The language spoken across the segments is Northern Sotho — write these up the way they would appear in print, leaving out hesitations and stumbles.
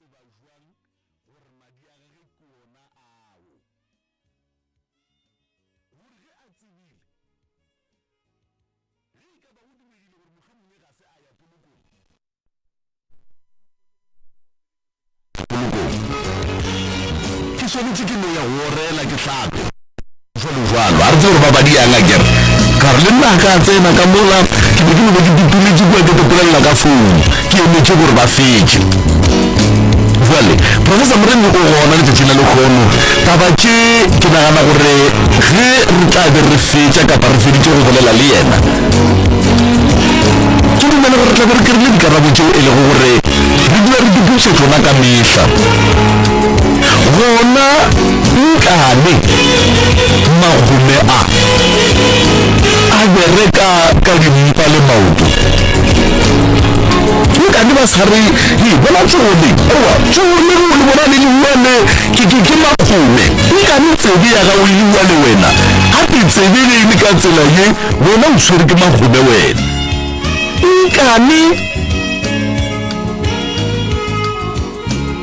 tseba jwang gore madi a gage ke ona ao gore ge a tsebile ge e ka ba go diregile gore mohlomongwe ga se a ya polokong ke swanetse ke no ya gorela ke hlape jwalo a re tse gore ba badi yang a kere kare le nna ka tsena ka mola ke be ke tutuletse kua ke topolelela ka founu ke emetse gore ba fetse jwale professor Moremi o gona letšatši la lekgono taba tše ke nagana gore ge re tla be re fetša kapa re feditše go bolela le yena ke dumele gore re tla be re kerile dikarabo tšeo e lego gore re dula re dupuše tsona ka mehla gona nkane makgome a bereka ka dimpa le maoto nkane ba sa re bona tsone ewa tsone go le bona le diwane ke makgome nkane tsebe ya gago e bua le wena gape tsebe le ene ka tsela ye wena o swere ke makgome wena nkane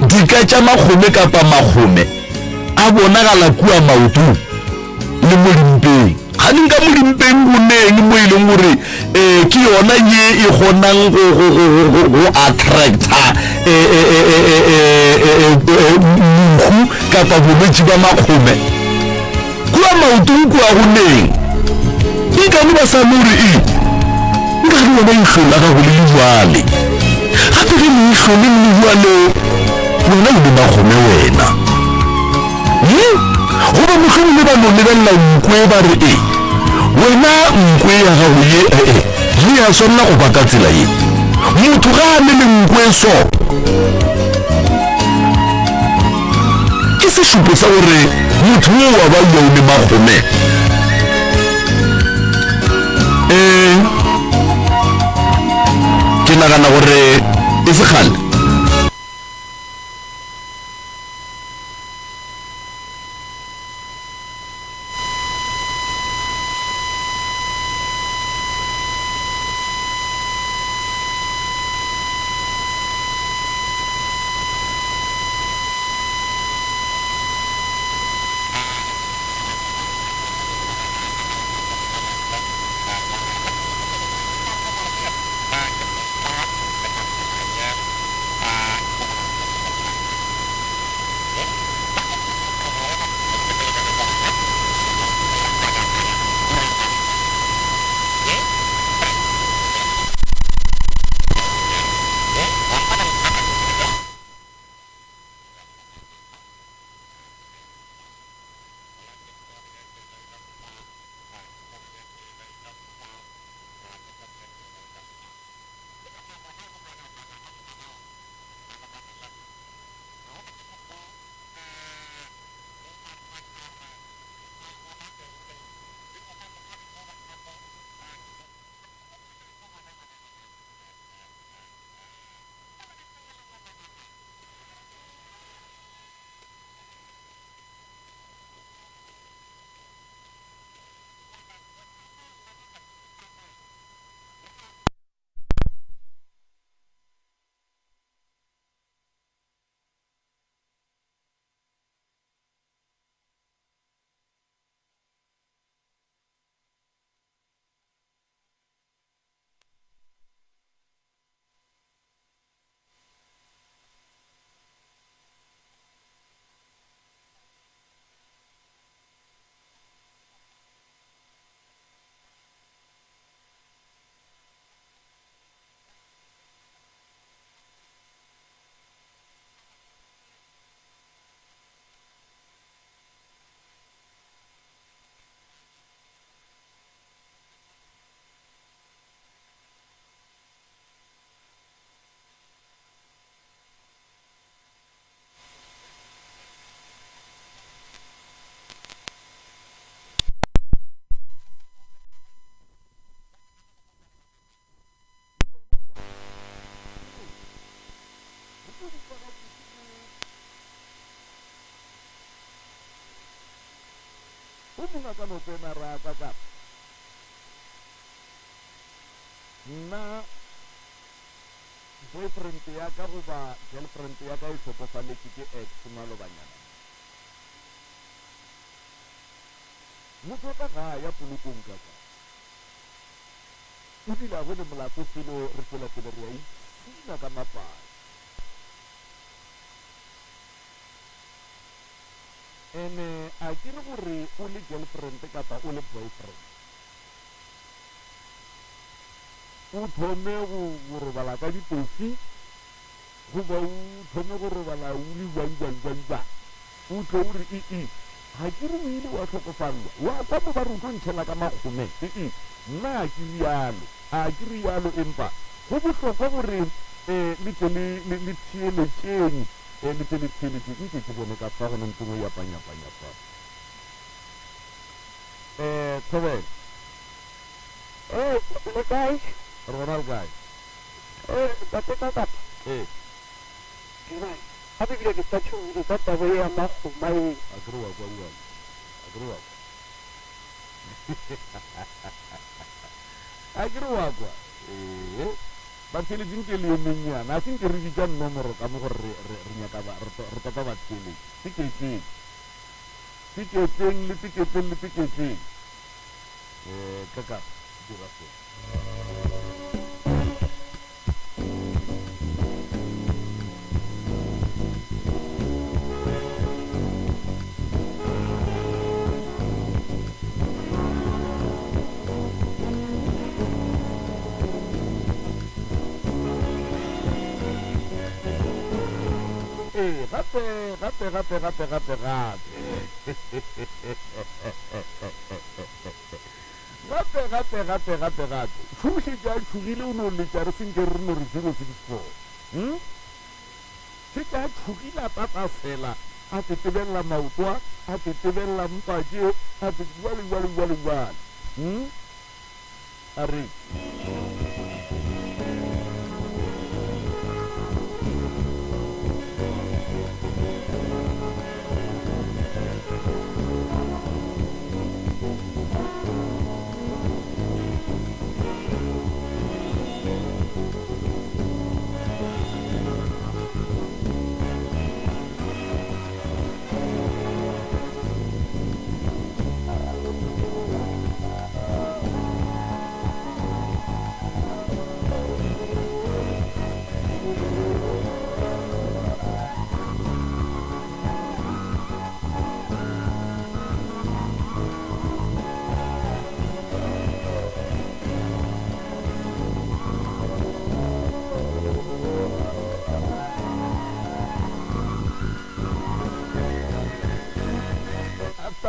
dika tša makgome kapa makgome a bonagala kua maotong le modimpeng ga di nka modimpeng boneng mo e leng gore ke yona ye e kgonang go attracta monkhu kapa bolwetse ba makgome kua maotong kua goneng e kane ba sa more nka di bona ihlola gago le jwale gape ge leihlole le jwale wena o le makgome wena goba mohlomong le ba no lebelela nkwe ba re wena nkwe ya gago ye ge ya swanela go ba ka tsela ye motho ga a ne le nkwe so ke sešupo sa gore motho o wa ba yone makgome ke nagana gore e segale Bunga ka no tsena ra ka ka nna boyfriend ya ka goba girlfriend ya ka e tlhokofaletše ke ex malobanyana motho ka ga ya polokong ka o dila go le molato felo re fela pele re ya itsina ka mapadi ene a ke re gore o le girlfriend kapa o le boyfriend o thome go robala ka ditofi goba o thome go robala o le jang o tlo o re ga ke re o ile wa tlhokofalwa wa kwa mo ba re o tlo ntšhela ka makgome nna a ke rialo empa go botlhokwa gore le theeletšeng le tle le theeletše nke ke bone ka fa go ne ntse o yapanyapanya fa Thobela le kae rona le kae tate ka gape bile ke sa tšhomile ka tabo ya magoma e a kere wa kwa ba theeletšeng ke le yo mennyana a senke re ditša nomoro ka mo gore re nyaka re topa ba theeletše tiketseng le tiketseng kaka dira so gape tšhošetše a tšhogile o ne o letša re senke re no re 064 šetše a tšhogile a tata fela a tetebelela maotoa a tetebelela mpatšeo a jwale a re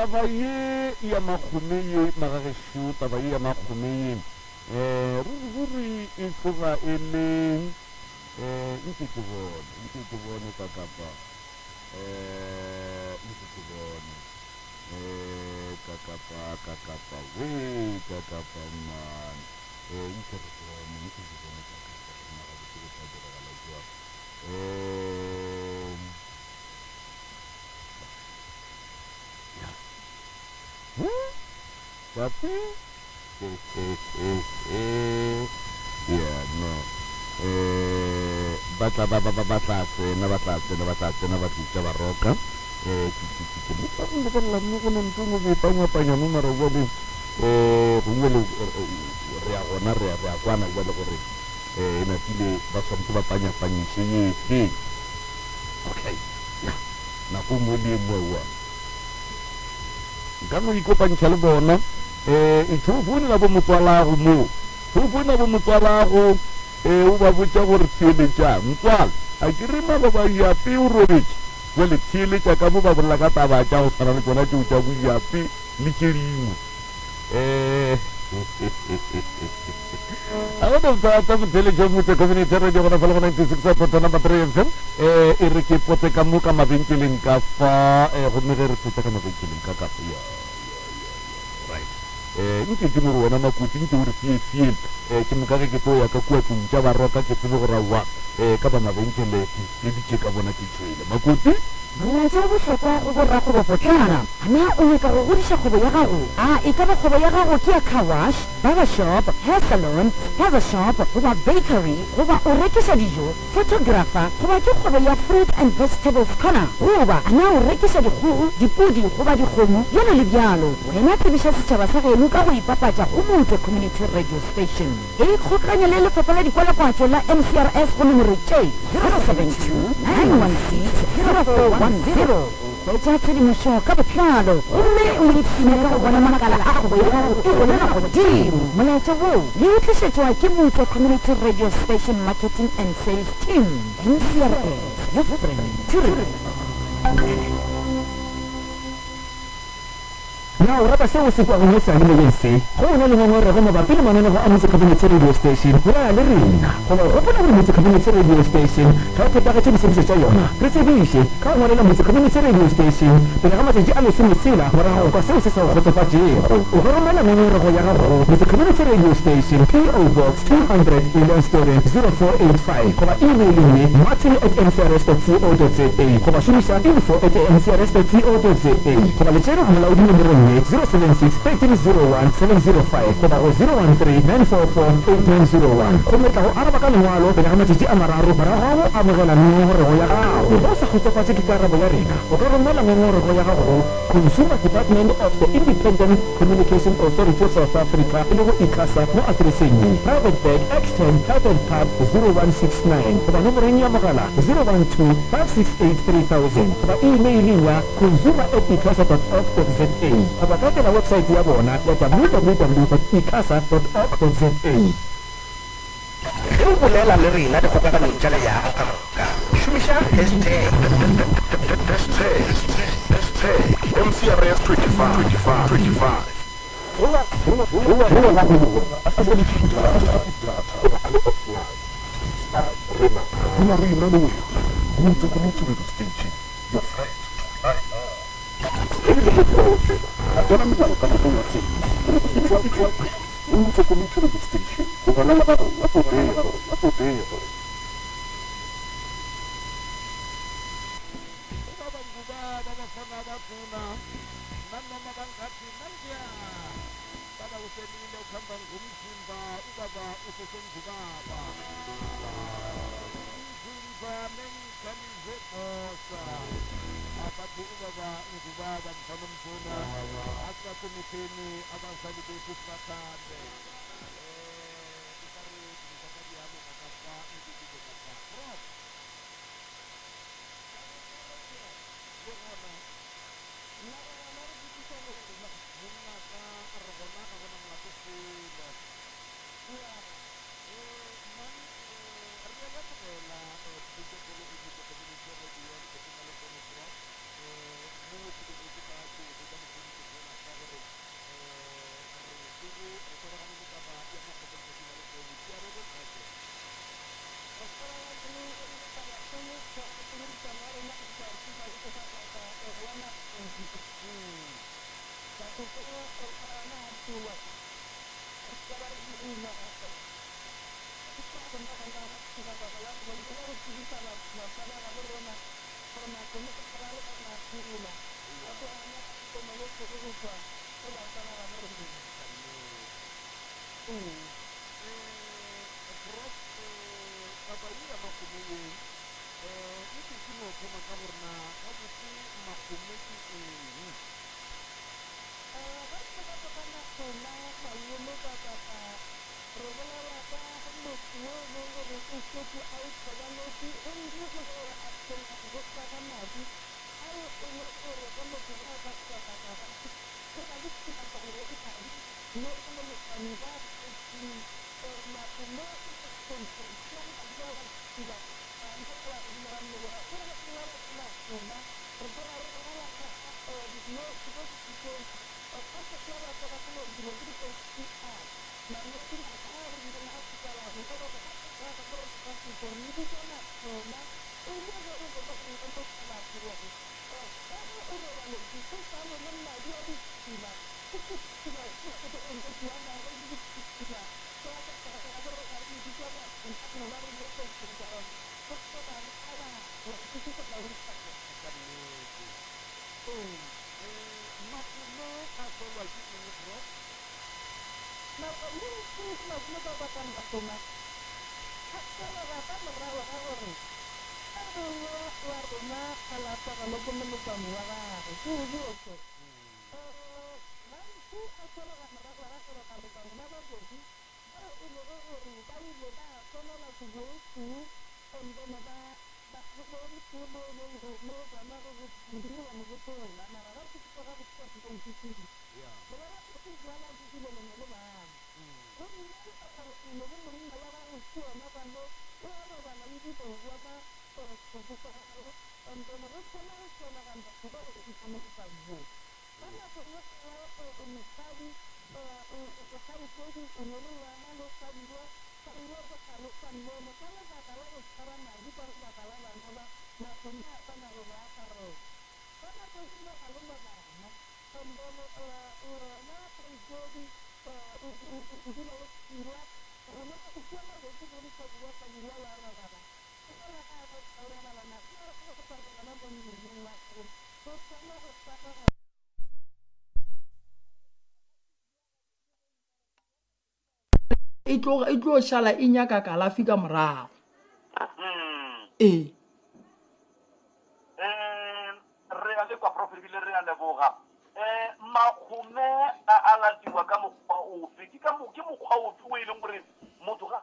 taba ye ya makgome ye magagešo taba ye ya makgome ye ruri e tloga e le nke ke bone ka kapa nke ke bone ka kapa man nke ke bone ka kapa mara ke tla diragala jwa tapi no batla tsena ba tlitša baroka ke mo go nentse mo bepanyapanya mo mara bone gongwe re a gona re a kwana jale gore e napile ba swantse ba panyapanyiše yefe okay nako mo le mowa nka no ikopantšha le bona tšhofounela bo motswalago mo tšhofounela bo motswalago o ba botša gore theeletša motswala a ke re maba ba yape o robetše jale theeletša ka mo ba bolela ka taba tša go tshwana le tsona tšeo tša boyape le tše dingwe a gona tsa motheeletša motse community radio gona fa le go 96.3 FM e re ke pote ka mo ka mabenkeleng ka fa gomme ge re feta ka mabenkeleng ka kapo nke ke more wona makuti nke ore fiefie ke mokage ke tlo ya ka kua tlong tša baroka ke tsebe gore wa ka ba mabenkele le ditše ka bona ke tšwele makuti molaetsa o bohlokwa o borrakgobo potlana ana o nyaka go godiša kgobo ya gago e ka ba kgobo ya gago ke ya car wash, barber shop, hair salon, spaza shop goba bakery goba o rekiša dijo, photographer goba ke kgobo ya fruits and vegetables corner goba ana o rekiša dikgogo, dipudi goba dikgomo bjalo le bjalo. Wena tsebiša setšhaba sa geno ka go ipapatša go Motse Community Radio Station e kgokaganya le lefapha la dikwalakwatšo la MCRS go nomoro tše 072 916 0410 betša tshedimošo ka botlalo gomme o ipsine ka go bona makala a kgobo ya gago e golela godimo. Molaetša wo le o tlišetšwa ke Motse Community Radio Station Marketing and Sales Team, MCRS, your friend to remember. na o rata seo se kwa go se a le se go bona le ngwe re go mabapi le manane go a Motse Community Radio Station ya le rena go ba go bona go Motse Community Radio Station ka go paka tšhe se tša yona re se biše ka go ngwalela Motse Community Radio Station pele ga matšatši a le se mesela morago kwa seo se sa go khotsofatšego o go romela ngwe go ya go Motse Community Radio Station PO Box 200 Story 0485 go ba email me martin@mcrs.co.za go ba šomiša info@mcrs.co.za go ba le tšere go molaodi nomorong 076 3301 705 goba go 013 944 8901 go metla go araba ka lengwalo pele ga matšatši a mararo morago go amogela ngongorego ya gago go sa kgotsofatše ke karabo ya rena o ka romela ngongorego ya gago go Consumer Department of the Independent Communication Authority of South Africa e le go ICASA mo adreseng ye Private Bag Extend Title Pub 0169 goba nomorong ya mogala 012 568 3000 goba emailing ya consumer@icasa.org.za goba ka tela website ya bona ya www.icasa.org.za ge o bolela le rena dikgokaganong tša leyaga ka moka šomiša MCRS 25. Motse Community Radio Station, your friend tonight. Motse Community Radio Station, e tlo shala e nyaka kalafi ka morago re a le kwa profile re a leboga makgome a latiwa ka mokgwa ofe ke mokgwa ofe o e leng gore motho ga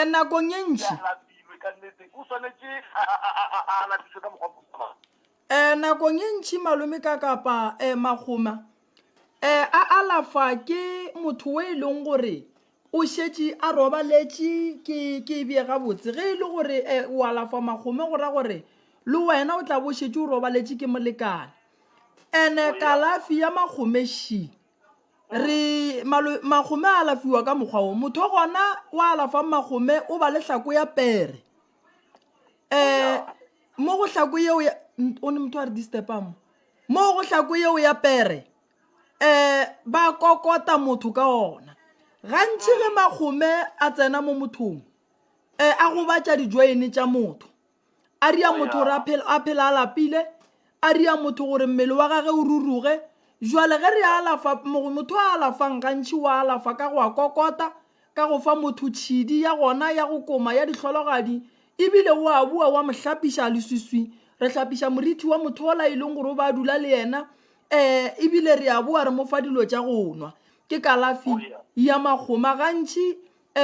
nakong ye ntši o tshwanetse a latiswe ka mokgwa nakong ye ntši malome ka kapa magoma a alafa ke motho o e leng gore o šetše a robaletše ke bie gabotse ge e le gore o alafa magome go ra gore le wena o tla bo šetše o robaletše ke molekane ene kalafi ya magomešii magome a alafiwa ka mokgwa o motho gona o alafa magome o ba le hlako ya pere mo go hlako yeo o ne motho a re distepamo mo go hlako yeo ya pere ba kokota motho ka ona gantši ge magome a tsena mo mothong a gobatša dijoene tša motho a ria motho gore a phela a lapile a ria motho gore mmele wa gage o ruruge jwale ge re alafa motho a alafang gantši wa alafa ka go a kokota ka go fa motho tšhidi ya gona ya go koma ya dihlologadi ebile o a bua wa mohlapiša leswiswi re hlapiša moriti wa motho ola e leng gore o ba dula le yena ebile re a bua re mo fa dilo tša go nwa ke kalafi ya magoma gantši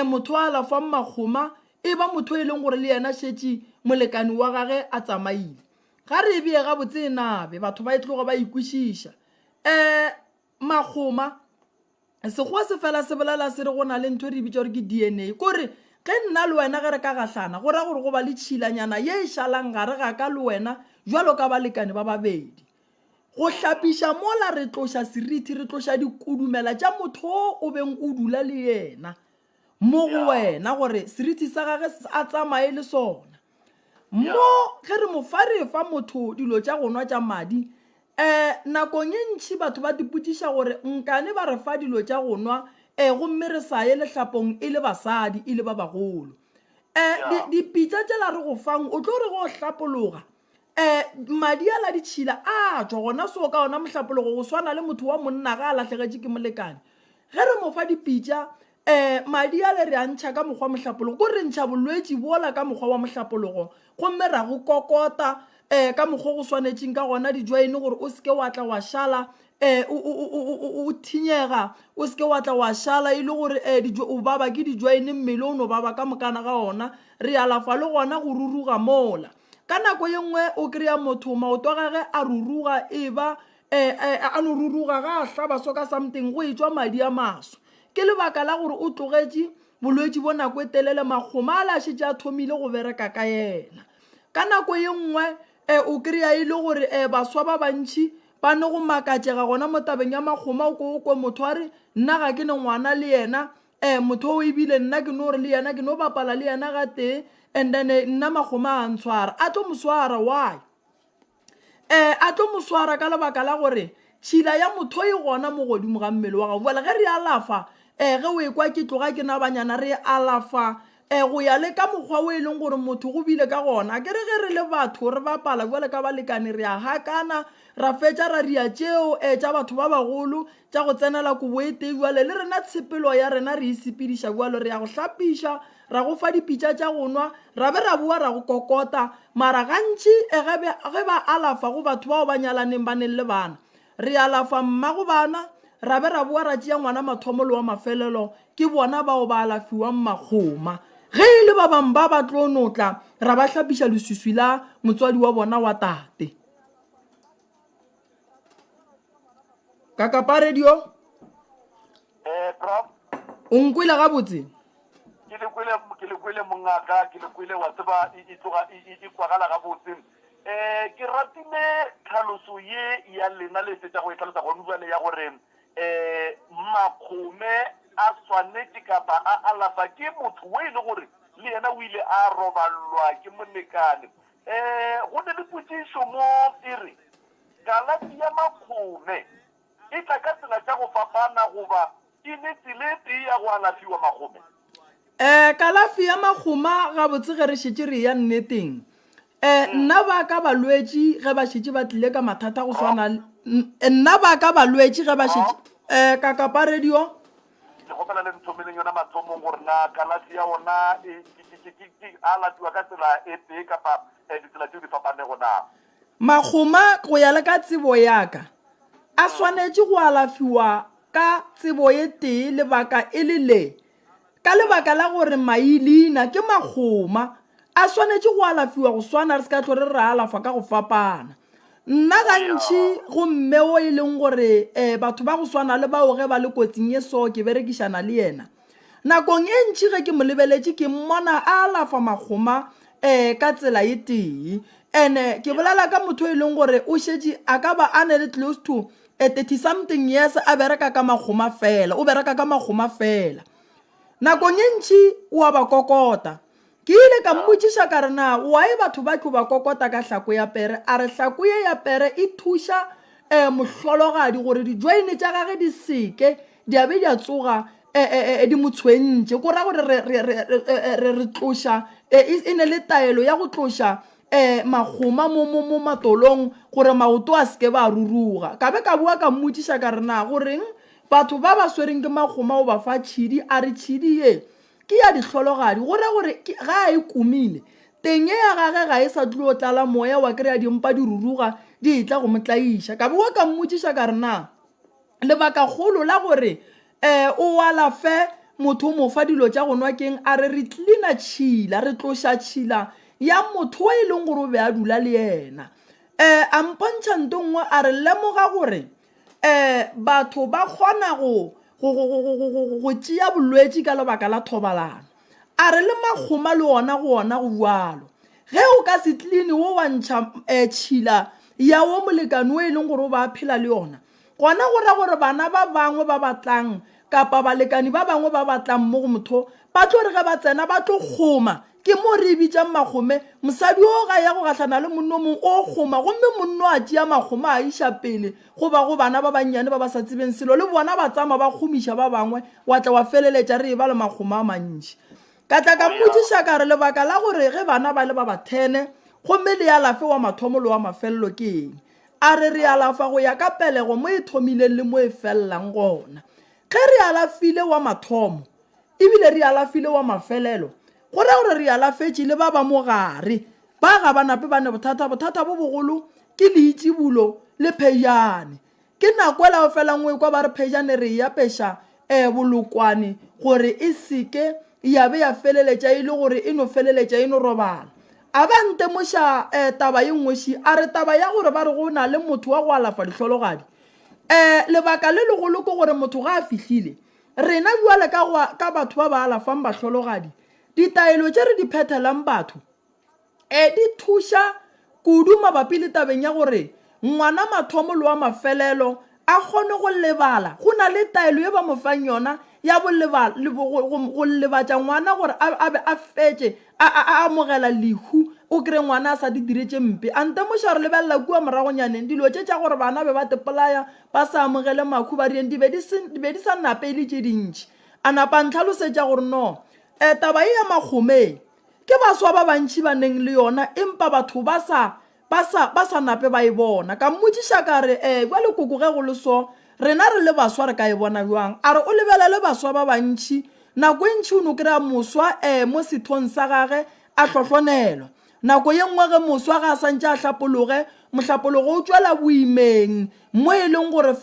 motho a alafang magoma e ba motho e leng gore le yena šetše molekani wa gage a tsamaile ga re bie gabotse nabe batho ba e tlogo ba ikwešiša magoma sekgowa se fela se bolela se re go na le ntho re bitša gore ke DNA kore ge nna le wena ge re ka gahlana go ra gore go ba le tšhilanyana ye e šalang gare ga ka le wena jwalo ka balekane ba babedi go hlapiša mola re tloša seriti re tloša dikudumela tša motho o beng o dula le yena mo go wena gore seriti sa gage a tsamaye le sona mo ge re mofarefa motho dilo tša gonwa tša madi nakong e ntši batho ba dipotšiša gore nkane ba re fa dilo tša gonwa gomme re sa ye lehlapong e le basadi e le ba bagolo dipitša tšela re go fang o tlo re go hlapologa madi a la ditšhila a tšwa gona seo ka ona mohlapologo go swana le motho wa monna ga a latlhegetše ke molekane ge re mo fa dipitša madi a le re a ntšha ka mokgwa mohlapologo ko re ntšha bolwetši bola ka mokgwa wa mohlapologo gomme ra go kokota ka mokgwa go swanetšeng ka gona dijoine gore o seke wa tla wa šala o thinyega o seke wa tla wa šala e le gore o baba ke dijoine mmele o no baba ka mokana ga ona re alafa le gona go ruruga mola ka nako ye nngwe o kry-a motho maoto a gage a ruruga e ba a no ruruga ga a hlaba so ka something go e tšwa madi a maso ke lebaka la gore o tlogetše bolwetši bo nako e telele magoma a lašetše a thomile go bereka ka yena ka nako ye nngwe o kry-a e le gore baswa ba bantšhi ba ne go makatšega gona mo tabeng ya magoma o kwe motho a re nna ga ke ne ngwana le yena motho o ebile nna ke no re le yena ke no bapala le yena ga tee and then nna magoma a ntshwara a tlo moswara why a tlo moswara ka lebaka la gore tšhila ya motho e gona mo godimo ga mmele wa gago bole ge re alafa ge o ekwa ke tloga ke na banyana re alafa go ya le ka mokgwa o e leng gore motho go bile ka gona ke re ge re le batho re bapala jwale ka balekane re a hakana ra fetša ra ria tšeo tša batho ba bagolo tša go tsenela kobo e tee jwale le rena tshepelo ya rena re isepediša jwalo re ya go hlapiša ra go fa dipitša tša go nwa ra be ra bua ra go kokota mara gantši ge ba alafa go batho bao ba nyalaneng ba neng le bana re alafa mmago bana ra be ra bua ra tšea ngwana mathomo le wa mafelelo ke bona bao ba alafiwang makgoma ge e le ba bang ba ba tlo notla ra ba hlapiša leswiswi la motswadi wa bona wa tate Kakapa Radio Prof o nkwile gabotse ke le kwele mongaka ke le kwele wa tseba e tloga e kwagala gabotse ke ratile tlhaloso ye ya lena le fetša go e tlhalosa go ntswa le ya gore makgome a swanetse kapa a alafa ke motho o e le gore le yena o ile a robalwa ke molekane go ne le potsišo mo ere kalafi ya makgome e tla ka tsela tša go fapana goba e ne tselete ya go alafiwa makgome kalafi ya makgoma gabotse ge re šetše re ya nneteng nna ba ka balwetši ge ba šetše ba tlile ka mathata go swana nna ba ka balwetši ge ba šetše Kakapa Radio ke gopela le nthomileng yona mathomong gore na kalafi ya ona a latiwa ka tsela e tee kapa ditsela tseo di fapanego na makgoma go ya le ka tsebo yaka a swanetše go alafiwa ka tsebo ye tee lebaka e le le ka lebaka la gore mailina ke makgoma a swanetše go alafiwa go swana re se ka tlhore re alafa ka go fapana nna gantši gomme o e leng gore batho ba go swana le bao ge ba le kotsing ye so ke berekišana le yena nakong e ntši ge ke mo lebeletše ke mmona a alafa makgoma ka tsela ye tee ene ke bolela ka motho e leng gore o šetše a ka ba a ne le close to 30 something years a bereka ka makgoma fela o bereka ka makgoma fela nakong e ntši wa ba kokota ke ile ka mmotsiša ka rena wae batho ba tlo ba kokota ka hlako ya pere a re hlako ye ya pere e thuša mohlologadi gore dijoine tša gage di seke di a be di a tsoga di motshwentše ko ra gore re tloša e ne le taelo ya go tloša magoma mo matolong gore maoto a seke ba ruruga ka be ka bua ka mmotsiša ka rena goreng batho ba ba swereng ke magoma o ba fa tšhidi a re tšhidi ye ke ya dihlologadi gore ga a e kumile teng ye ya gage ga e sa tlo tlala moya wa kry-a dimpa di ruruga di tla go motlaiša ka bua ka mmotsiša ka rena lebaka kgolo la gore o alafe motho o mo fa dilo tša go nwa keng a re re tlina tšhila re tloša tšhila ya motho wa e leng gore o be a dula le yena a mpontšha ntongwe a re lemoga gore batho ba kgona go tšea bolwetši ka lebaka la thobalano a re le magoma le ona go bjalo ge o ka se tlini wo wa ntšha tšhila ya wo molekane o e leng gore o ba phela le yona gona go ra gore bana ba bangwe ba batlang kapa balekani ba bangwe ba batlang mo go motho ba tlo re ge ba tsena ba tlo kgoma ke mo re bitšang magome mosadi o ga ya go gahlana le monno mongwe o kgoma gomme monno a tšea magoma a iša pele goba go bana ba bannyane ba ba sa tsebeng selo le bona ba tsama ba kgomiša ba bangwe wa tla wa feleletša re e ba le magoma a mantši ka tla ka mmotsiša ka re lebaka la gore ge bana ba le ba 10 gomme le alafe wa mathomo le wa mafelelo ke eng a re alafa go ya ka pelego mo e thomileng le mo e felelang gona ge re alafile wa mathomo ebile re alafile wa mafelelo go ra gore re alafetše le ba ba mogare ba ga ba nape ba ne bothata bo bogolo ke leitšibulo le phejane ke nako ela o fela ngwe kwa ba re phejane re ya peša bolokwane gore e seke ya be ya feleletša e le gore e no feleletša e no robala a ba ntemoša taba ye nngweši a re taba ya gore ba re go na le motho wa go alafa dihlologadi lebaka le legolo ke gore motho ga a fihlile rena jwale ka batho ba ba alafang bahlologadi ditaelo tše re di phethelang batho di thuša kudu mabapi le tabeng ya gore ngwana mathomo le wa mafelelo a kgone go lebala go na le taelo ye ba mo fang yona ya go lebatša ngwana gore a fetše a amogela lehu o kry ngwana a sa di diretše mpe a ntemoša re lebelela kua moragonyaneng dilo tše tša gore bana be ba tepolaya ba sa amogele makhu ba rieng di be di sa nape le tše dintši a napa ntlhalosetša gore no taba e ya makgome ke baswa ba bantši ba neng le yona empa batho ba sa nape ba e bona ka mmotsiša ka re jwale koko ge go le so rena re le baswa re ka e bona bjang a re o lebelele baswa ba bantši nako e ntšhi o no kry-a moswa mo sethong sa gage a tlhotlhonelwa nako ye nngwe ge moswa ga a santše a hlapologe mohlapologo o tšwela boimeng mo e leng gore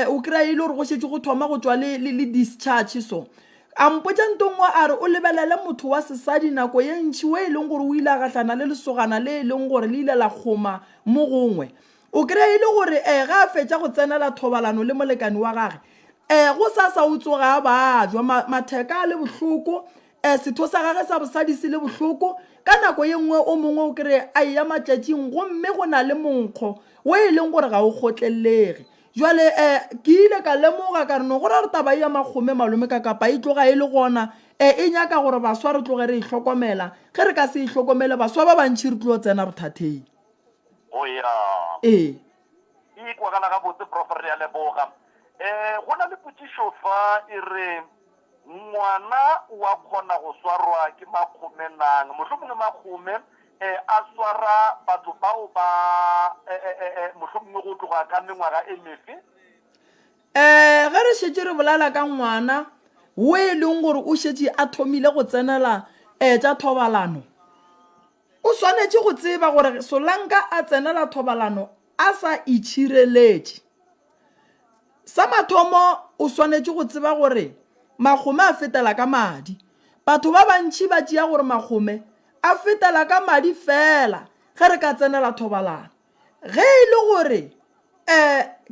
o kry-a ile gore go šetse go thoma go tšwa le discharge so a mpotša ntongwe a re o lebelele motho wa sesadi nako ye ntšhi o e leng gore o ile a gahlana le lesogana le e leng gore le ile la kgoma mo gongwe o kry-a ile gore ga a fetša go tsenela thobalano le molekani wa gage go sa o tsoga a bajwa matheka a le bohloko setho sa gage sa bosadi se le bohloko ka nako ye nngwe o mongwe o kry a ya matšatšing gomme go na le monkgo o e leng gore ga o kgotlelege jwale ke ile ka lemoga ka re no gore re taba ya makgome malome ka kapa e tloga e le gona e nyaka gore baswa re tloge re ihlokomela ge re ka se ihlokomele baswa ba bantšhi re tlo tsena bothatheng e kwa kana ga botse prof re ya leboga go na le potšišo fa e re ngwana wa kgona go swarwa ke makgome nang mohlomongwe makgome a swara batho bao ba mohlomongwe go tloga ka mengwaga e mefe ge re šetse re bolala ka ngwana o e leng gore o šetse a thomile go tsenela tša thobalano o swanetše go tseba gore solanka a tsenela thobalano a sa itšhireletše sa mathomo o swanetše go tseba gore makgome a fetela ka madi batho ba bantši ba tšea gore makgome a fetela ka madi fela ge re ka tsenela thobalano ge e le gore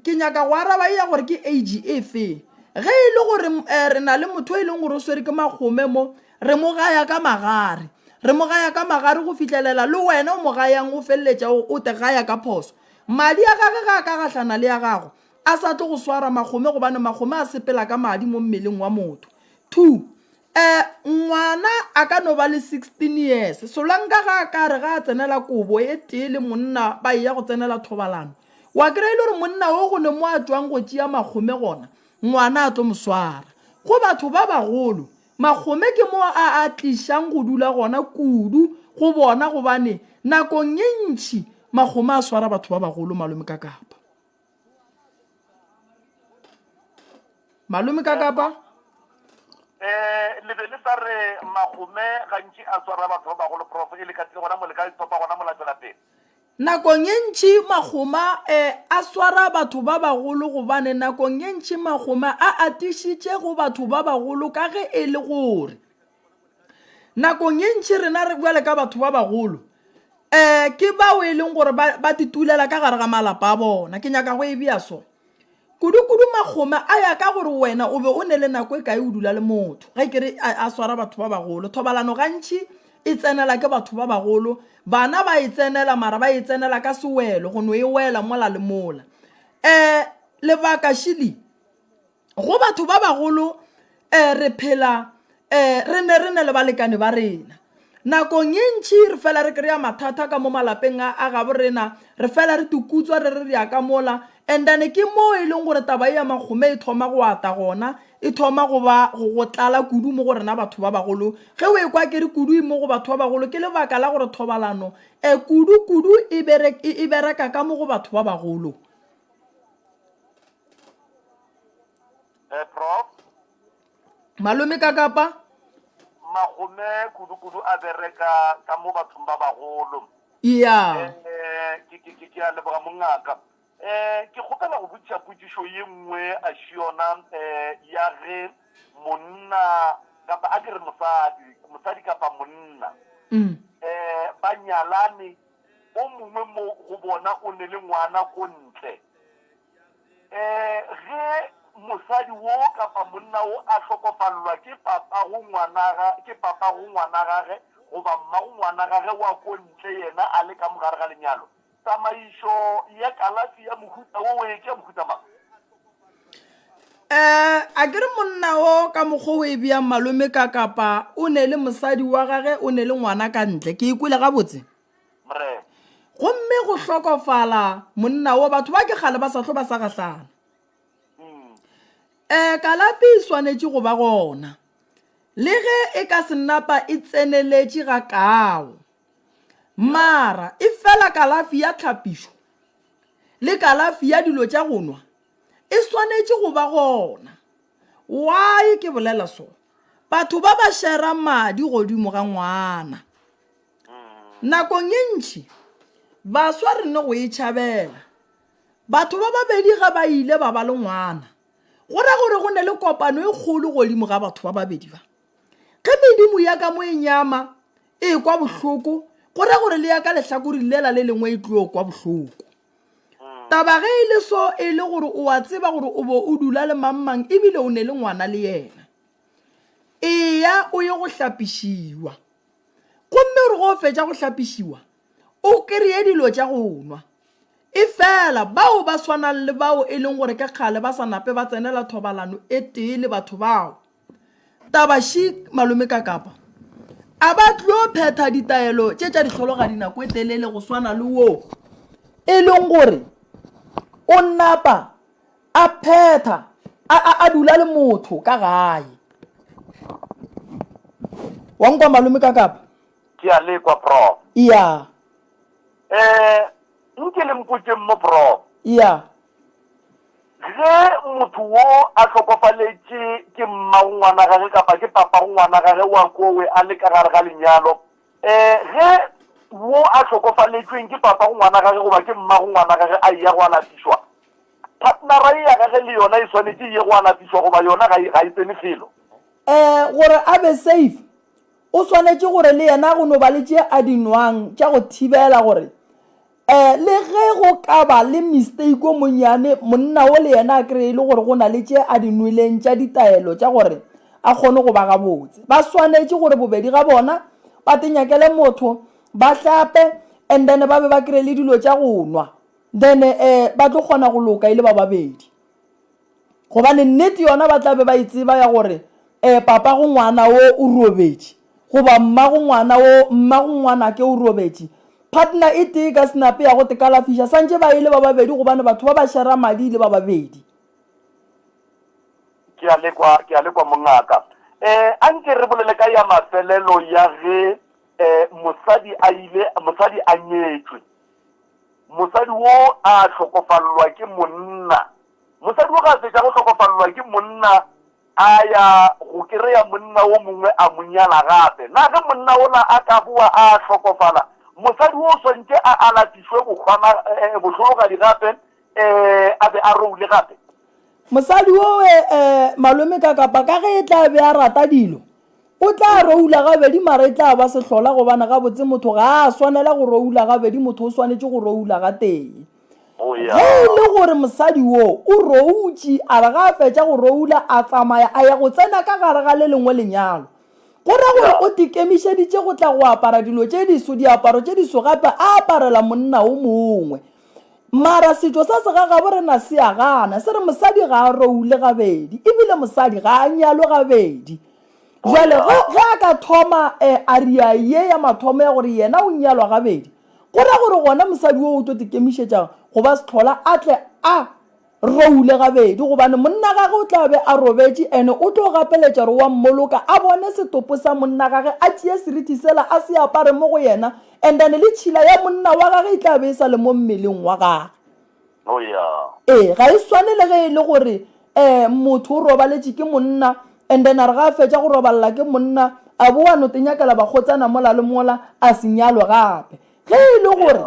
ke nyaka go araba ya gore ke age e fe ge e le gore re na le motho e leng gore o swere ke makgome mo re mo gaya ka magare go fitlelela le wena o mo gayang o feleletša o te gaya ka phoso madi a gage ga ka gahlana le ya gago a sa tlo go swara makgome gobane makgome a sepela ka madi mo mmeleng wa motho 2 ngwana a ka no ba le 16 years solanka ga ka re ga a tsenela kobo e tee le monna ba ya go tsenela thobalano wa kry-a ile gore monna o go ne mo a tswang go tšea makgome gona ngwana a tlo mo swara go batho ba bagolo makgome ke mo a tlišang go dula gona kudu go bona gobane nakong ye ntšhi makgome a swara batho ba bagolo malome ka kapa le be le sa re makgome gantši a swara batho ba bagolo prof e le ka tsile gona moleka le topa gona molatela pele nakong ye ntšhi makgoma a swara batho ba bagolo gobane nakong ye ntšhi makgoma a atišitše go batho ba bagolo ka ge e le gore nakong ye ntšhi rena re bjale ka batho ba bagolo ke bao e leng gore ba titulela ka gare ga malapa a bona ke nyaka go e bea so kudu makgome a ya ka gore wena o be o ne le nako e kae o dula le motho ga ikere a swara batho ba bagolo thobalano gantši e tsenela ke batho ba bagolo bana ba e tsenela mara ba e tsenela ka sewelo go no e wela mola le mola lebaka shili go batho ba bagolo re phela re ne le balekane ba rena nakong ye ntšhi re fela re kry-a mathata ka mo malapeng a gabo rena re fela re tukutswa re ya ka mola and then ke mo e leng gore taba ya makgome e thoma go ata gona e thoma go tlala kudu mo go rena batho ba bagolo ge o e kwa ke re kudu mo go batho ba bagolo ke lebaka la gore thobalano kudu e bereka ka mo go batho ba bagolo prof malome ka kapa makgome kudu a bereka ka mo bathong ba bagolo ke a leboga mongaka ke kgopela go botša potšišo ye nngwe a šiona ya ge monna kapa a ke re mosadi kapa monna ba nyalane o mongwe mo go bona o ne le ngwana ko ntle ge mosadi wo kapa monna wo a hlokofallwa ke papa go ngwana gage goba mma go ngwana gage wa ko ntle yena a le ka mogare ga lenyalo tsamaišo ya kalafi ya mohuta wo e ke mohuta mang a ke re monna wo ka mokgwa o e bea malome ka kapa o ne le mosadi wa gage o ne le ngwana ka ntle ke ikwile gabotse gomme go hlokofala monna wo batho ba ke gale ba sa tlo ba sa gahlana kalafi e swanetše go ba gona le ge e ka senapa e tseneletše ga kao mara e fela kalafi ya tlhapišo le kalafi ya dilo tša go nwa e swanetše go ba gona. Why ke bolela so? Batho ba ba shera madi godimo ga ngwana. Nakong e ntši baswa re ne go e tšhabela. Batho ba babedi ga ba ile ba ba le ngwana go ra gore go ne le kopano e kgolo godimo ga batho ba babedi ba. Ge medimo ya ka mo e nyama e kwa bohloko go ra gore le ya ka lehlakore lela le lengwe e tlo kwa bohloko. Taba ge e le so e le gore o a tseba gore o bo o dula le mammang ebile o ne le ngwana le yena. Eya o ye go hlapišiwa. Gomme re go fetša go hlapišiwa o kry-e dilo tša go nwa. E fela bao ba swanang le bao e leng gore ka kgale ba sa nape ba tsenela thobalano e tee le batho bao. Tabashi malome ka kapa a ba tlo phetha ditaelo tše tša dihlologa dinako e telele go swana le wo e leng gore o napa a phetha a dula le motho ka gae. Wa nkwa malome ka kapa? Ke a le kwa prof. Iya. Nke le mpotse mo prof. Iya. Ge motho wo a hlokofaletše ke mmangwana gage kapa ke papa ngwana gage wa kowe a le ka gare ga lenyalo, ge wo a hlokofaletšweng ke papa ngwana gage goba ke mmangwana gage a ya go alafišwa, partnera ya gage le yona e swanetše ye go alafišwa goba yona ga e tsene felo? Gore a be safe o swanetše gore le yena go no ba le tše a dinwang tša go thibela gore le ge go ka ba le mistake o monyane monna o le yena a kry-e le gore go na le tše a dinweleng tša ditaelo tša gore a kgone go ba gabotse. Ba swanetše gore bobedi ga bona ba tenyakele motho ba hlape and then ba be ba kry-e le dilo tša go nwa, then ba tlo kgona go loka ile ba babedi. Gobane nnete yona ba tla be ba itseba ya gore papa go ngwana wo o robetše goba mma go ngwana ke o robetše, partner e tee ka senape ya go tekalafiša santše ba ile ba babedi gobane batho ba ba shera madi ile ba babedi. Ke a lekwa mongaka. Anke re bolele ka ya mafelelo ya ge mosadi a nyetšwe, mosadi wo a hlokofallwa ke monna, mosadi wo ga fetša go hlokofallwa ke monna a ya go kry-a monna wo mongwe a monyala gape. Na ge monna ona a ka boa a hlokofala, mosadi wo swantše a alafišwe bohlologadi gape a be a roule gape? Mosadi wo malome ka kapa ka ge e tla be a rata dilo o tla roula gabedi mara e tla ba sehlola gobane gabotse motho ga a swanela go roula gabedi, motho o swanetše go roula ga teng. Ge le gore mosadi wo o routše a re ga a fetša go roula a tsamaya a ya go tsena ka gare ga le lengwe lenyalo, go ra gore o tikemišeditše go tla go apara dilo tše diso, diaparo tše diso gape a aparela monna o mongwe. Mara setšo sa se ga borena se a gana se re mosadi ga a roule gabedi ebile mosadi ga a nyalo gabedi. Jale ge a ka thoma aria ye ya mathomo ya gore yena o nyalwa gabedi, go ra gore gona mosadi wo o tlo tikemišetša go ba sehlola a tle a roule gabedi gobane monna gage o tla be a robetše ene o tlo gapeletša gore wa mmoloka a bone setopo sa monna gage a tšee seriti sela a se apare mo go yena, and then le tšhila ya monna wa gage e tla be e sa le mo mmeleng wa gage. Ga e swane le ge e le gore motho o robaletše ke monna and then a re ga a fetša go robalela ke monna a boa no tenyakela bakgotsana mola le mola a senyalo gape. Ge e le gore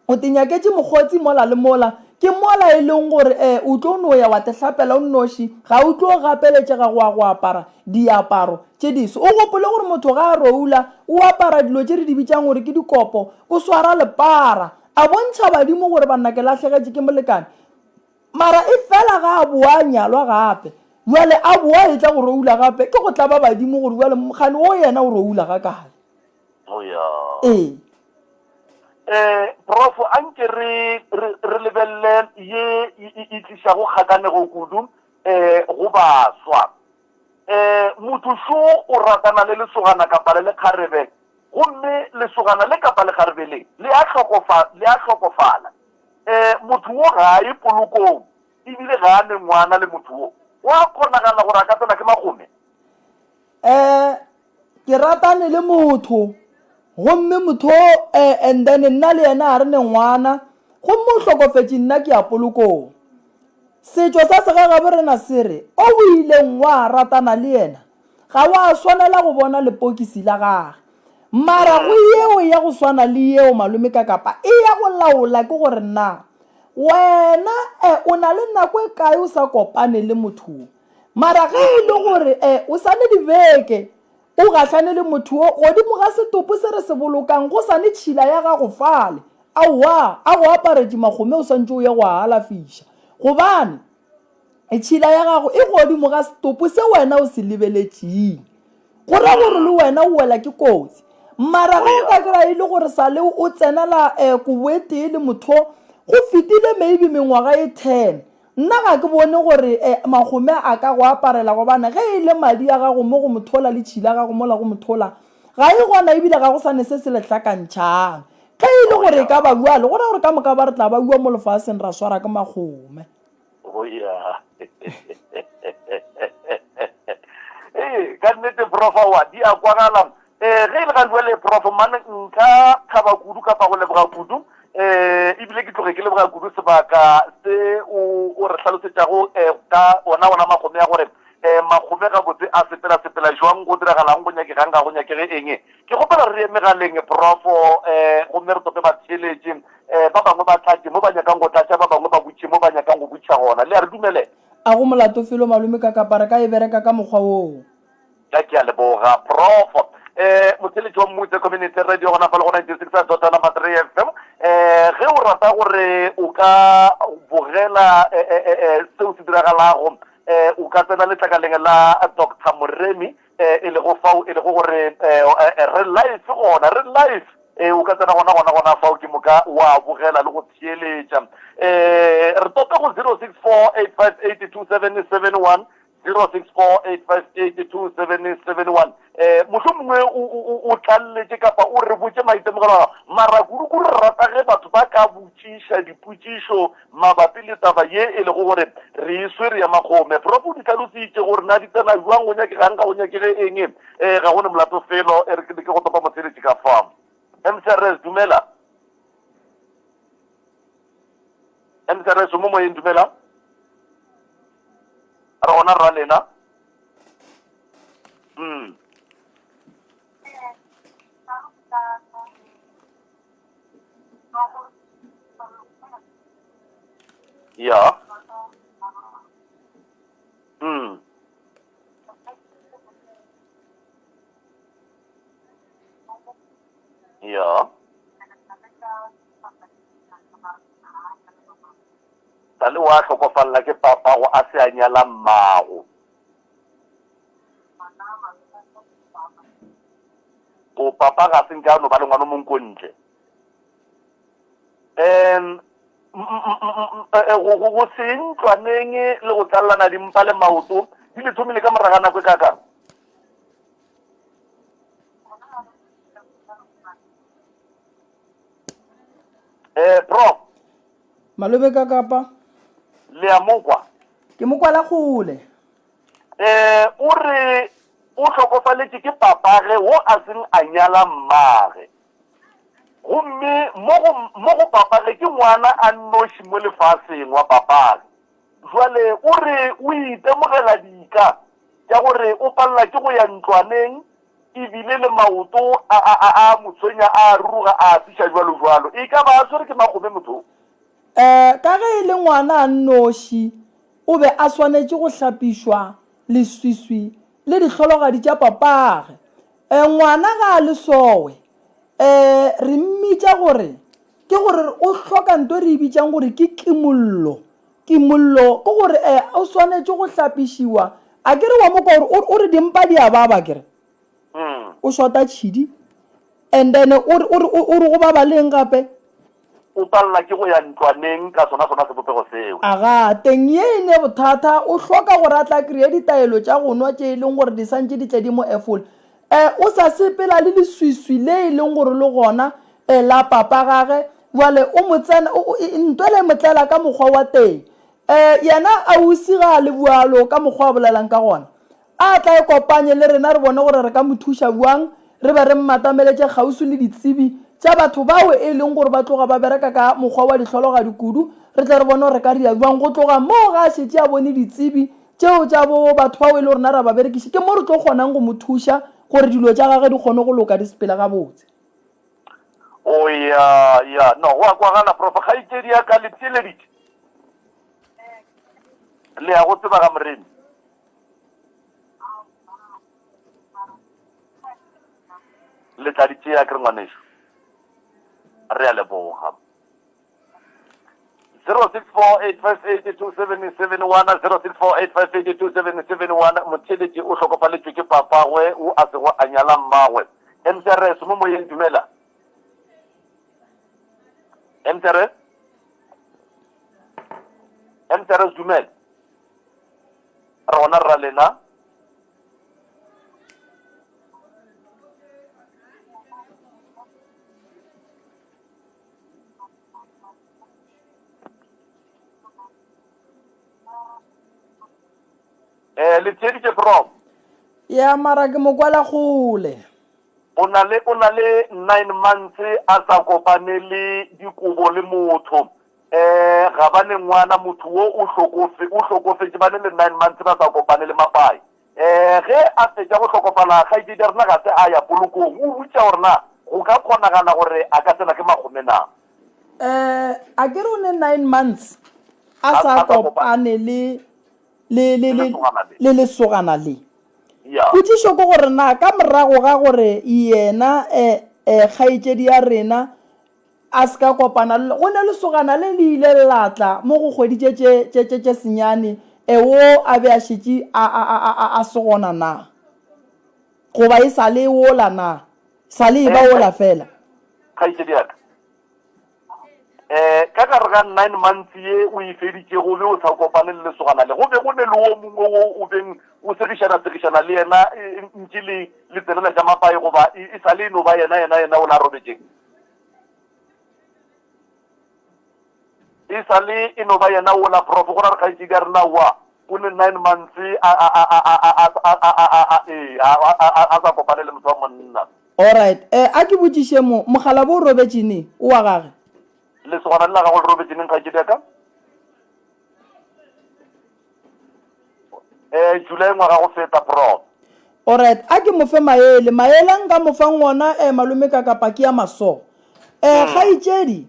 o tenyaketše mokgotsi mola le mola ke mola e leng gore o tlo no ya wa tehlapela o nnoši ga o tlo gapeletšega go apara diaparo tše diso. O gopole gore motho ga a roula o apara dilo tše re di bitšang gore ke dikopo, o swara lepara a bontšha badimo gore banna ke lahlegetše ke molekane, mara e fela ga a boa nyalwa gape jale a boa e tla go roula gape ke go tla ba badimo gore jale mokgane o yena o roula ga kae. Prof, anke re lebelle ye e tlišago kgakanego kudu go baswa. Motho šo o ratana le lesogana kapa le lekgarebe, gomme lesogana le kapa lekgarebeleng le a hlokofala. Motho wo ga a ye polokong ebile ga a ne ngwana le motho wo, wa kgonagala gore a ka tsena ke magome? ke ratane le motho gomme motho and then nna le yena a re ne ngwana gomme o hlokofetse nna ke ya polokong setšo sa segagabe rena se re o ileng wa ratana le yena ga wa swanela go bona lepokisi la gage mara go yeo ya go swana le yeo malome ka kapa e ya go laola ke gore nna wena o na le nako e kae o sa kopane le motho mara ge e le gore o sane dibeke o gatlhane le motho o godimo ga setopo se re se bolokang go sane tšhila ya gago fale aowa a go aparetse magome o swantse o ya go alafiša gobane tšhila ya gago e godimo ga setopo se wena o se lebeletšeng go ra gore le wena o wela ke kotsi mara ge o ka kry e le gore sa le o tsenela koboetee le motho go fetile maybe mengwaga e 10 nna ga ke bone gore magome a ka go aparela gobane ge e le madi a gago mo go mothola le tšhila gago mola go mothola ga e gona ebile ga go sane se se letlakantšhang ge e le gore e ka ba buale gona gore ka moka ba re tla ba bua mo lefaseng ra swara ke magome ka nnete profa wa di a kwagala ge e le ga buele prof mane nka thaba kudu kapa go leboga kudu ebile ke tloge ke leboga kudu sebaka se o re tlhalosetšago ka ona magome ya gore magome ga botse a sepela jwang go diragalang go nyakegang ga go nyakege eng ke gopela re megaleng profo gomme re tope batheletše ba bangwe ba tlatše mo ba nyakang go tlatša ba bangwe ba butše mo ba nyakang go butša gona le a re dumele a go molatofelo malome ka kapara ka e bereka ka mokgwa woo ka ke a leboga profo motheletši wa mmutse community radio gona fale go 96.3 FM ge o rata gore o ka bogela seo se diragalago o ka tsena letlakaleng la Dr. Moremi e le go fao e le go gore re live o ka tsena gona fao ke moka wa bogela le go theeletša re tota go 06485827771 06485827771 mohlomongwe o tlalletše kapa o re botše maitemogelo mara kudu re rata ge batho ba ka botšiša dipotšišo mabapi le taba ye e le go gore re e swere ya magome prof o di tlhalositše gore na di tsena jwang go nyakegang ka go nyakege eng ga gone molato felo e re ke go topa motheletši ka fam mcrs dumela mcrs o mo moyeng dumela re gona rra lena ja ja tale wa tlhokofalela ke papago a se a nyala mmago o papa ga se nka no ba le ngwana monko ntle go se ntlwaneng le go tlalelana dimpa le maoto di le thomile ka moraga nako e kaka prof malome ka kapa le a mokwa ke mokwala gole o re o tlhokofaletše ke papage wo a seng a nyala mmage gomme mo go papage ke ngwana a nnoši mo lefaseng wa papage jwale o re o itemogela dika tša gore o palela ke go ya ntlwaneng ebile le maoto a motshwenya a ruga a fiša jwalo e ka ba a swere ke magome motho ka ge e le ngwana a nnoši o be a swanetše go hlapišwa leswiswi le ditlhologadi tša papage ngwana ga a le sowe re mmitša gore ke gore o hloka nto re e bitšang gore ke kimollo ke gore o swanetše go hlapišiwa a kere wa moka gore o re dimpa di a baba kere o shota tšhidi and then o re go baba leng gape o palela ke go ya ntlwaneng ka sona sebopego seo aga teng ye e ne bothata o hloka gore a tla kry-a ditaelo tša go nwa tše e leng gore di santše di tle di mo efole o sa sepela le leswiswi le e leng gore le gona la papa gage jale o motsena ntwe le motlela ka mokgwa wa teng yena ausi ga a le bualo ka mokgwa wa bolelang ka gona a tla e kopanye le rena re bone gore re ka mo thuša buang re be re mmatameletse gausi le ditsebi tša batho bao e leng gore ba tloga ba bereka ka mokgwa wa ditlhologadi kudu re tle re bone gore re ka ria buang go tloga mo ga a šetse a bone ditsebi tšeo tša bo batho bao e le gorena ra ba berekiše ke mo re tlo kgonang go mo thuša gore dilo tša gage di kgone go loka di sepele ga botse. o ya no wa kwagala prof ga itsedi ya ka le tseleditše le ya go tseba ga moremi le tla ditše ya ke re ngwanešo re a leboga 0648582771 0648582771 motheletši o hlokofaletšwe ke papagwe o a sego a nyala mmagwe mtrs mo moyeng dumela mtrs dumela re gona rra lena le tšeditše prof ya mara ke mo kwala gole o na le 9 months a sa kopane le dikobo le motho ga ba le ngwana motho wo o hlokofetse ba le 9 months ba sa kopane le mapai ge a fetša go hlokofala ga itsedi rena ga se a ya polokong o butša gore na go ka kgonagana gore a ka tsena ke magome na a ke re o ne 9 months a sa kopane le lesogana le potšišo ke gore na ka morago ga gore yena kgaetšedi ya rena a se ka kopana go ne lesogana le le ile latla mo go kgwedi tše senyane wo a be a šetše a segona na goba e sa le wola na sa le e ba wola fela kgaetšedi yaka ka gare ga 9 months ye o e feditše go be o sa kopane le lesogana le go be go ne le wo mongwe wo o beng o segišana le yena ntše le tsenela tša mapae goba e sa le no ba yena o la robetšeng e sa le e no ba yena o la prof go ra re kgaetšedi ya rena wa o ne 9 months a sa kopane le motho wa monna. Alright a ke botšiše mogala bo o robetšene o wa gage lesogana le la gago le robetšeneng kgaetšedi ya ka July ngwaga go feta prof. Alright a ke mo fe maele nka mo fa ngwana malome ka paki ya maso kgaetšedi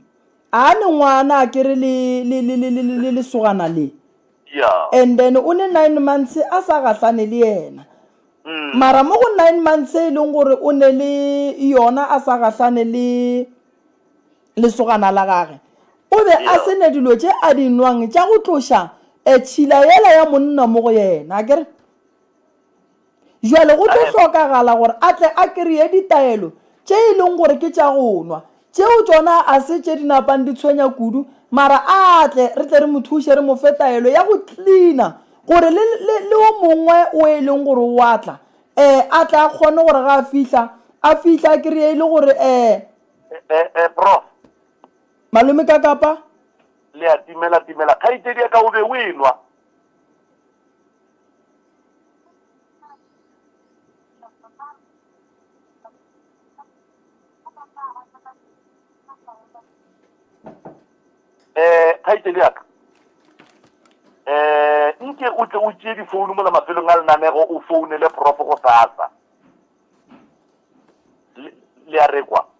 a ne ngwana a kere le lesogana le and then o ne 9 months a sa gahlane le yena mara mo go 9 months e leng gore o ne le yona a sa gahlane le lesogana la gage o be a sene dilo tše a di nwang tša go tloša tšhila yela ya monna mo go yena a kere jwale go tlo hlokagala gore a tle a kry-e ditaelo tše e leng gore ke tša go nwa tšeo tsona a se tše dinapang di tshwenya kudu mara a tle re tle re mo thuše re mo fe taelo ya go cleana gore le o mongwe o e leng gore wa tla a tle a kgone gore ga a fihla a kry-e e le gore prof malome ka kapa le a timela kgaetšedi ya ka o be o e nwa kgaetšedi ya ka nke o tle o tšee difounu mo la mafelong a lenanego o founele prof go sasa le a rekwa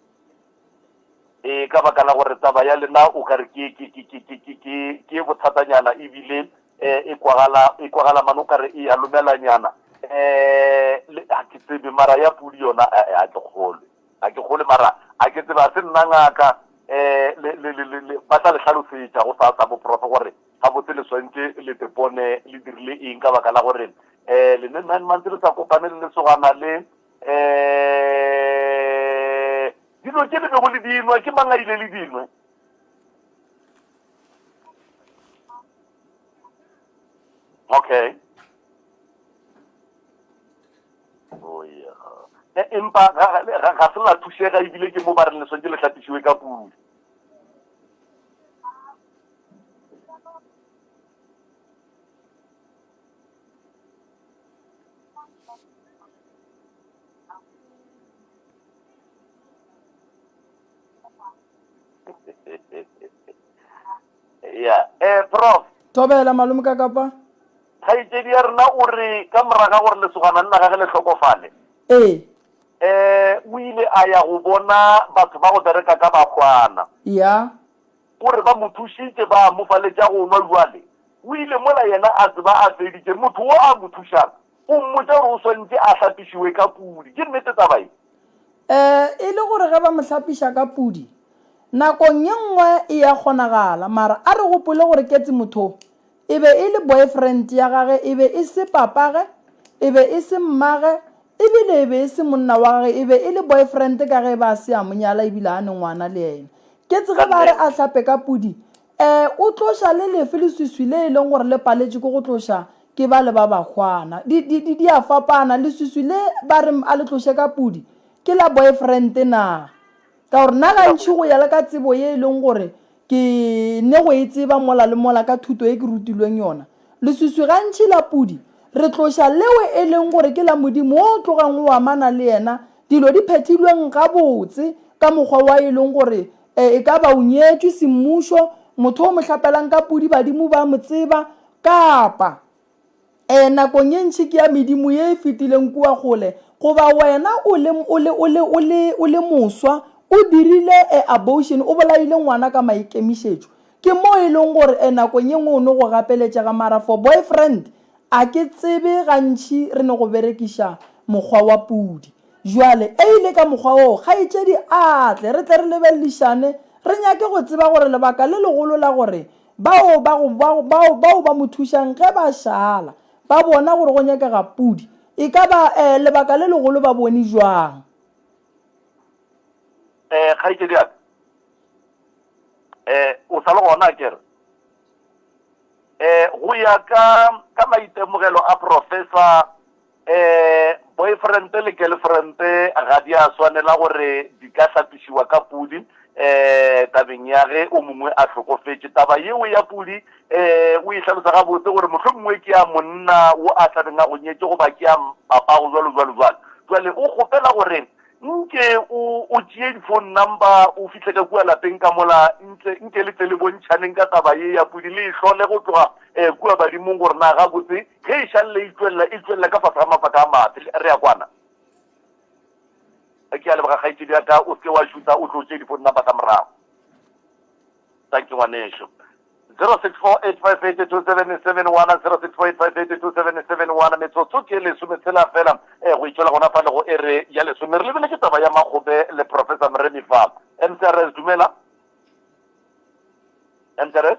ka baka la gore taba ya lena o ka re ke bothatanyana ebile e kwagala mane o ka re e a lomelanyana a ke tsebe mara ya pudi yona a ke kgole mara a ke tsebe a se nna ngaka ba tla le tlhalosetša go sa bo prof gore ga botse le swantse le tepone le dirile eng ka baka la gore le ne 9 months le sa kopane le lesogana le dilo tše le bego le dinwa ke mang a ile le dinwe okay empa ga se la thušega ebile ke mo ba reng le swantse le tlhapišiwe ka pudi ya prof tobela malome ka kapa kgaitsedi ya rena o re ka moraga gore lesogana nna ga ge le tlhokofale o ile a ya go bona batho ba go bereka ka bakgwana ya gore ba mo thušitše ba mo faletša go nwa jwale o ile mola yena a tseba a feditše motho wo a mo thušang o mmotša gore o swantse a hlapišiwe ka pudi ke nnete tabae e le gore ge ba mo hlapiša ka pudi nakong ye nngwe e ya kgonagala mara a re gopole gore ketse motho e be e le boyfriend ya gage e be e se papage e be e se mmage ebile e be e se monna wa gage e be e le boyfriend ka ge ba se a monyala ebile a ne ngwana le ena ketse ge ba re a hlape ka pudi o tloša le lefe leswiswi le e leng gore le paletše ko go tloša ke ba le ba bakgwana di a fapana leswiswi le ba re a le tloše ka pudi ke la boyfriend na ka gore nna gantšhi go ya le ka tsebo ye e leng gore ke ne go e tseba mola le mola ka thuto e ke rutilweng yona leswiswi gantšhi la pudi re tloša leo e leng gore ke la modimo o tlogang o amana le yena dilo di phethilweng gabotse ka mokgwa wa e leng gore e ka ba o nyetswe semmušo motho o mo hlapelang ka pudi badimo ba mo tseba kapa nakong ye ntšhi ke ya medimo ye e fetileng kua gole goba wena o le moswa o dirile abortion o bolaile ngwana ka maikemišetšo ke mo e leng gore nakong ye nngwe o ne go gapeletšega mara for boyfriend a ke tsebe gantšhi re ne go berekiša mokgwa wa pudi jwale e ile ka mokgwa oo kgaetšedi atle re tle re lebelelišane re nyake go tseba gore lebaka le legolo la gore bao ba mo thušang ge ba šala ba bona gore go nyakega pudi e ka ba lebaka le legolo ba bone jwang kgaitsedi aka o sa le gona kere go ya ka maitemogelo a professor boyfriend le girlfriend ga di a swanela gore di ka hlapišiwa ka pudi tabeng ya ge o mongwe a hlokofetše taba yeo ya pudi o e hlalosa gabotse gore mohlomongwe ke ya monna wo a tlabeng a go nyetse goba ke ya papago jwale o kgopela gore nke o tšee phone number o fihle ka kua lapeng ka mola nke le tle le bontšhaneng ka taba ye ya pudi le e hlole go tloga kua badimong gore na gabotse ge e šalele e tswelela ka fase ga mafaka a mafe re ya kwana ke a lebega kgaitsedi yaka o seke wa šuta o tlo tšee diphone number tsa morago thank you ngwanešo 0648582771 0648582771 metsotso ke lesome tshela fela go itšwela gona fa le go ere ya lesome re lebile ke taba ya Makgope le professor Mremi Fa MCRS dumela MCRS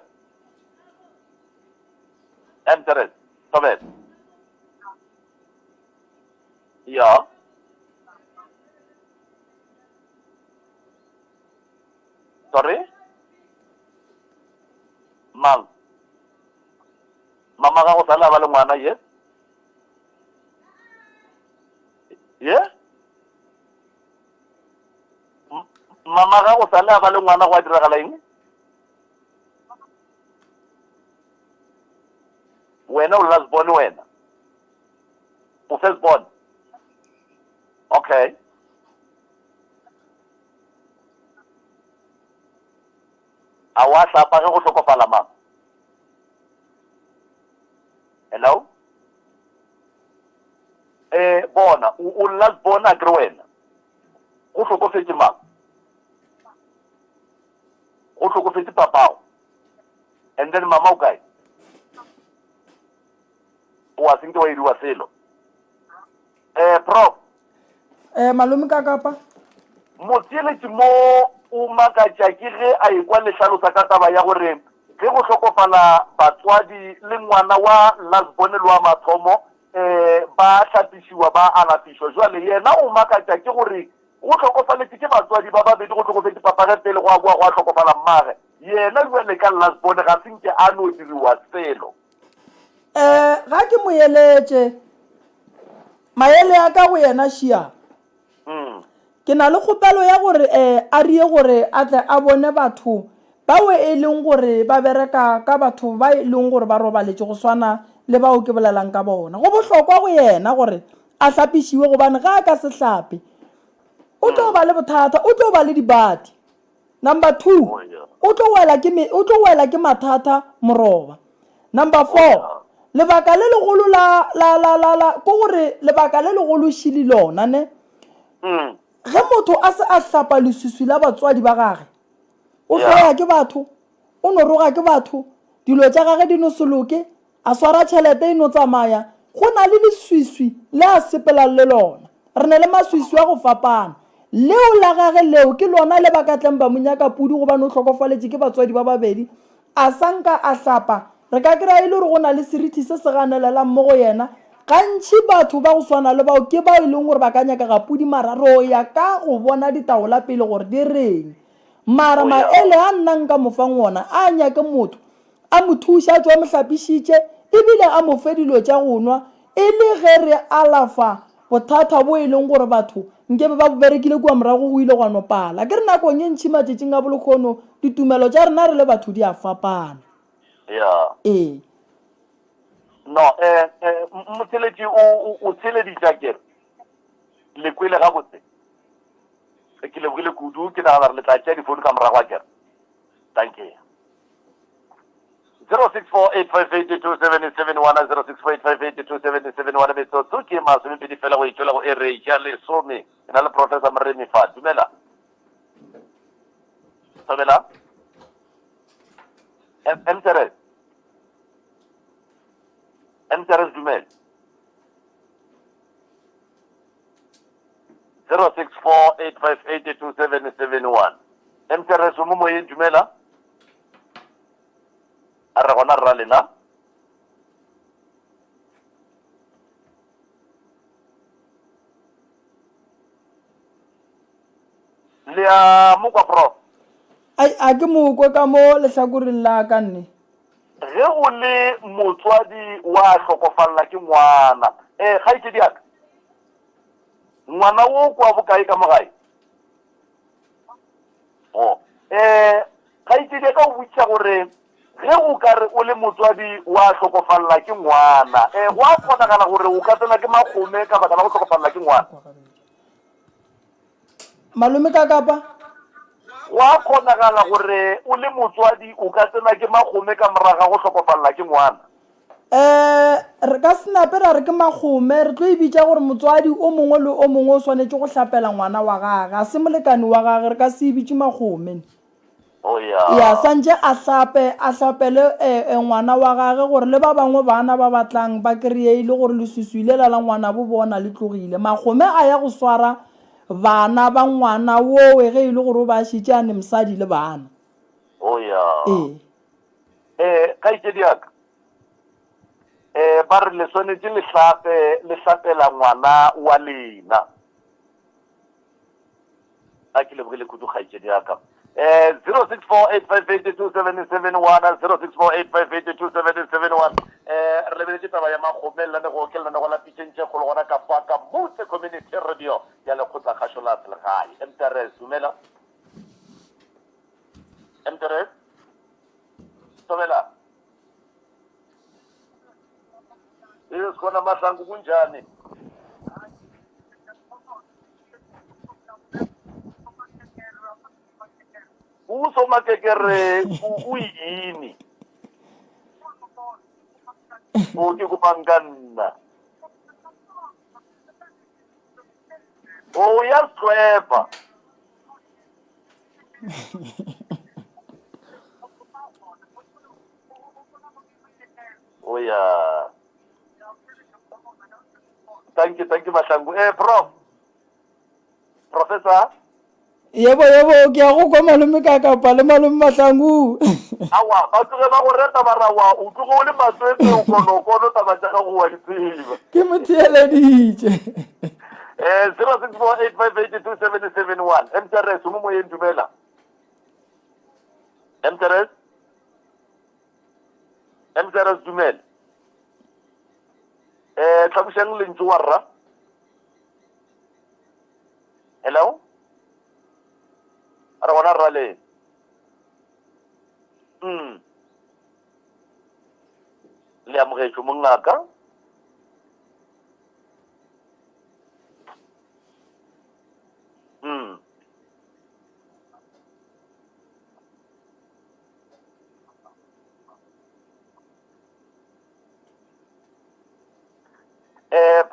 tobela ya sorry mang mama ga go sala ba le ngwana ye mama ga go sala ba le ngwana go a diragala eng wena o last born wena o first born okay a wa hlapa ge go hlokofala mang hello bona o last born a kere wena go hlokofetse mang go hlokofetse papao and then mama o kae o a senke wa iriwa selo prof malome ka kapa motseletši mo o makatša ke ge a ekwa lehlalosa ka taba ya gore ge go hlokofala batswadi le ngwana wa lasbone le wa mathomo ba hlapišiwa ba alafišwa jwale yena o makatša ke gore go hlokofaletse ke batswadi ba babedi go hlokofetse papage pele go a boa go a hlokofala mmage yena jwale ka lasbone ga senke a no diriwa selo ga ke moeletše maele ya ka go yena šia ke na le kgopelo ya gore a rie gore a tle a bone batho bao e leng gore ba bereka ka batho ba e leng gore ba robaletše go swana le bao ke bolelang ka bona go bohlokwa go yena gore a hlapišiwe gobane ga a ka se hlape o tlo ba le bothata o tlo ba le dibati Number 2 o tlo wela ke mathata moroba. Number 4 lebaka le legolo la ko gore lebaka le legolo shili lona ne ge motho a se a hlapa lesuswi la batswadi ba gage o tloya ke batho o no roga ke batho dilo tša gage di no soloke a swara tšhelete e no tsamaya go na le leswiswi le a sepela le lona re ne le maswiswi a go fapana leo la gage leo ke lona le bakatleng ba monyaka pudi go ba no tlhokofaletše ke batswadi ba babedi a sanka a hlapa re ka kry-a e le gore go na le seriti se se ganelelang mo go yena gantši batho ba go swana le bao ke bao e leng gore ba ka nyaka ga pudi mararo ya ka go bona ditaola pele gore di reng mara maele a nnang ka mofang ona a nyake motho a mo thuša tswa mohlapišitše ebile a mo fe dilo tša go nwa e le ge re alafa bothata bo e leng gore batho nke ba berekile kua morago go ile gwa nopala ke re nakong e ntšhi matšatšing a bolokgono ditumelo tša rena re le batho di a fapana no motheletši o theleditša kere le kwele gabotse ke lebogile kudu ke nagana re le tla tšea difounu ka morago a kere thank you 0648582771 0648582771 metsotso ke masomepedi fela go itšwela go ereja lesome ke na le professor moremi fa dumela MTRS dumela 0648582771 MTRS mo moyeng dumela a re gona rra lena le a mo kwa prof a ke mokwe ka mo lehlakoreng la ka nne ge o le motswadi wa hlokofalla ke ngwana ga ite diaka ngwana wo kwa bokae ka mogae ga ite diaka o botša gore ge o ka re o le motswadi wa hlokofalla ke ngwana go a kgonagala gore o ka tsena ke makgome ka baka la go hlokofalla ke ngwana malome ka kapa go a kgonagala gore o le motswadi o ka tsena ke makgome ka moraga go hlokofalla ke ngwana re ka senape ra re ke makgome re tlo e bitša gore motswadi o mongwe le o mongwe o swanetše go hlapela ngwana wa gage a se molekane wa gage re ka se e bitše makgome ya santše a hlapele ngwana wa gage gore le ba bangwe bana ba batlang ba kry-ile gore leswiswi le la ngwana bo bona le tlogile makgome a ya go swara bana ba ngwana wowe ge e le gore o ba šitše a ne mosadi le bana ka ikediaka ba re le swanetše le hlapela ngwana wa lena a ke lebogile kudu kgaitšediaka 0648582771 0648582771 re lebeletse taba ya makgome lane go ke lane go la pitšentše kgolo gona ka faka motse community radio ya lekgotla kgašo la selegae MTRS dumela MTRS tomela sikhona mahlangu kunjani usomakekere uyini ke kupanganna uyasweba oya thank you mahlangu professor yebo ke a go kwa malome ka kapa le malome mahlangu awa ba tloge ba go reta barawa o tlogo o le matswetse o konokono taba tša gago wa ditseba ke motheeleditše 0648582771 MTRS mo moyeng dumela MTRS dumela tlhabušang lentse wa rra hello a re gona rra le le amogetšwe mongaka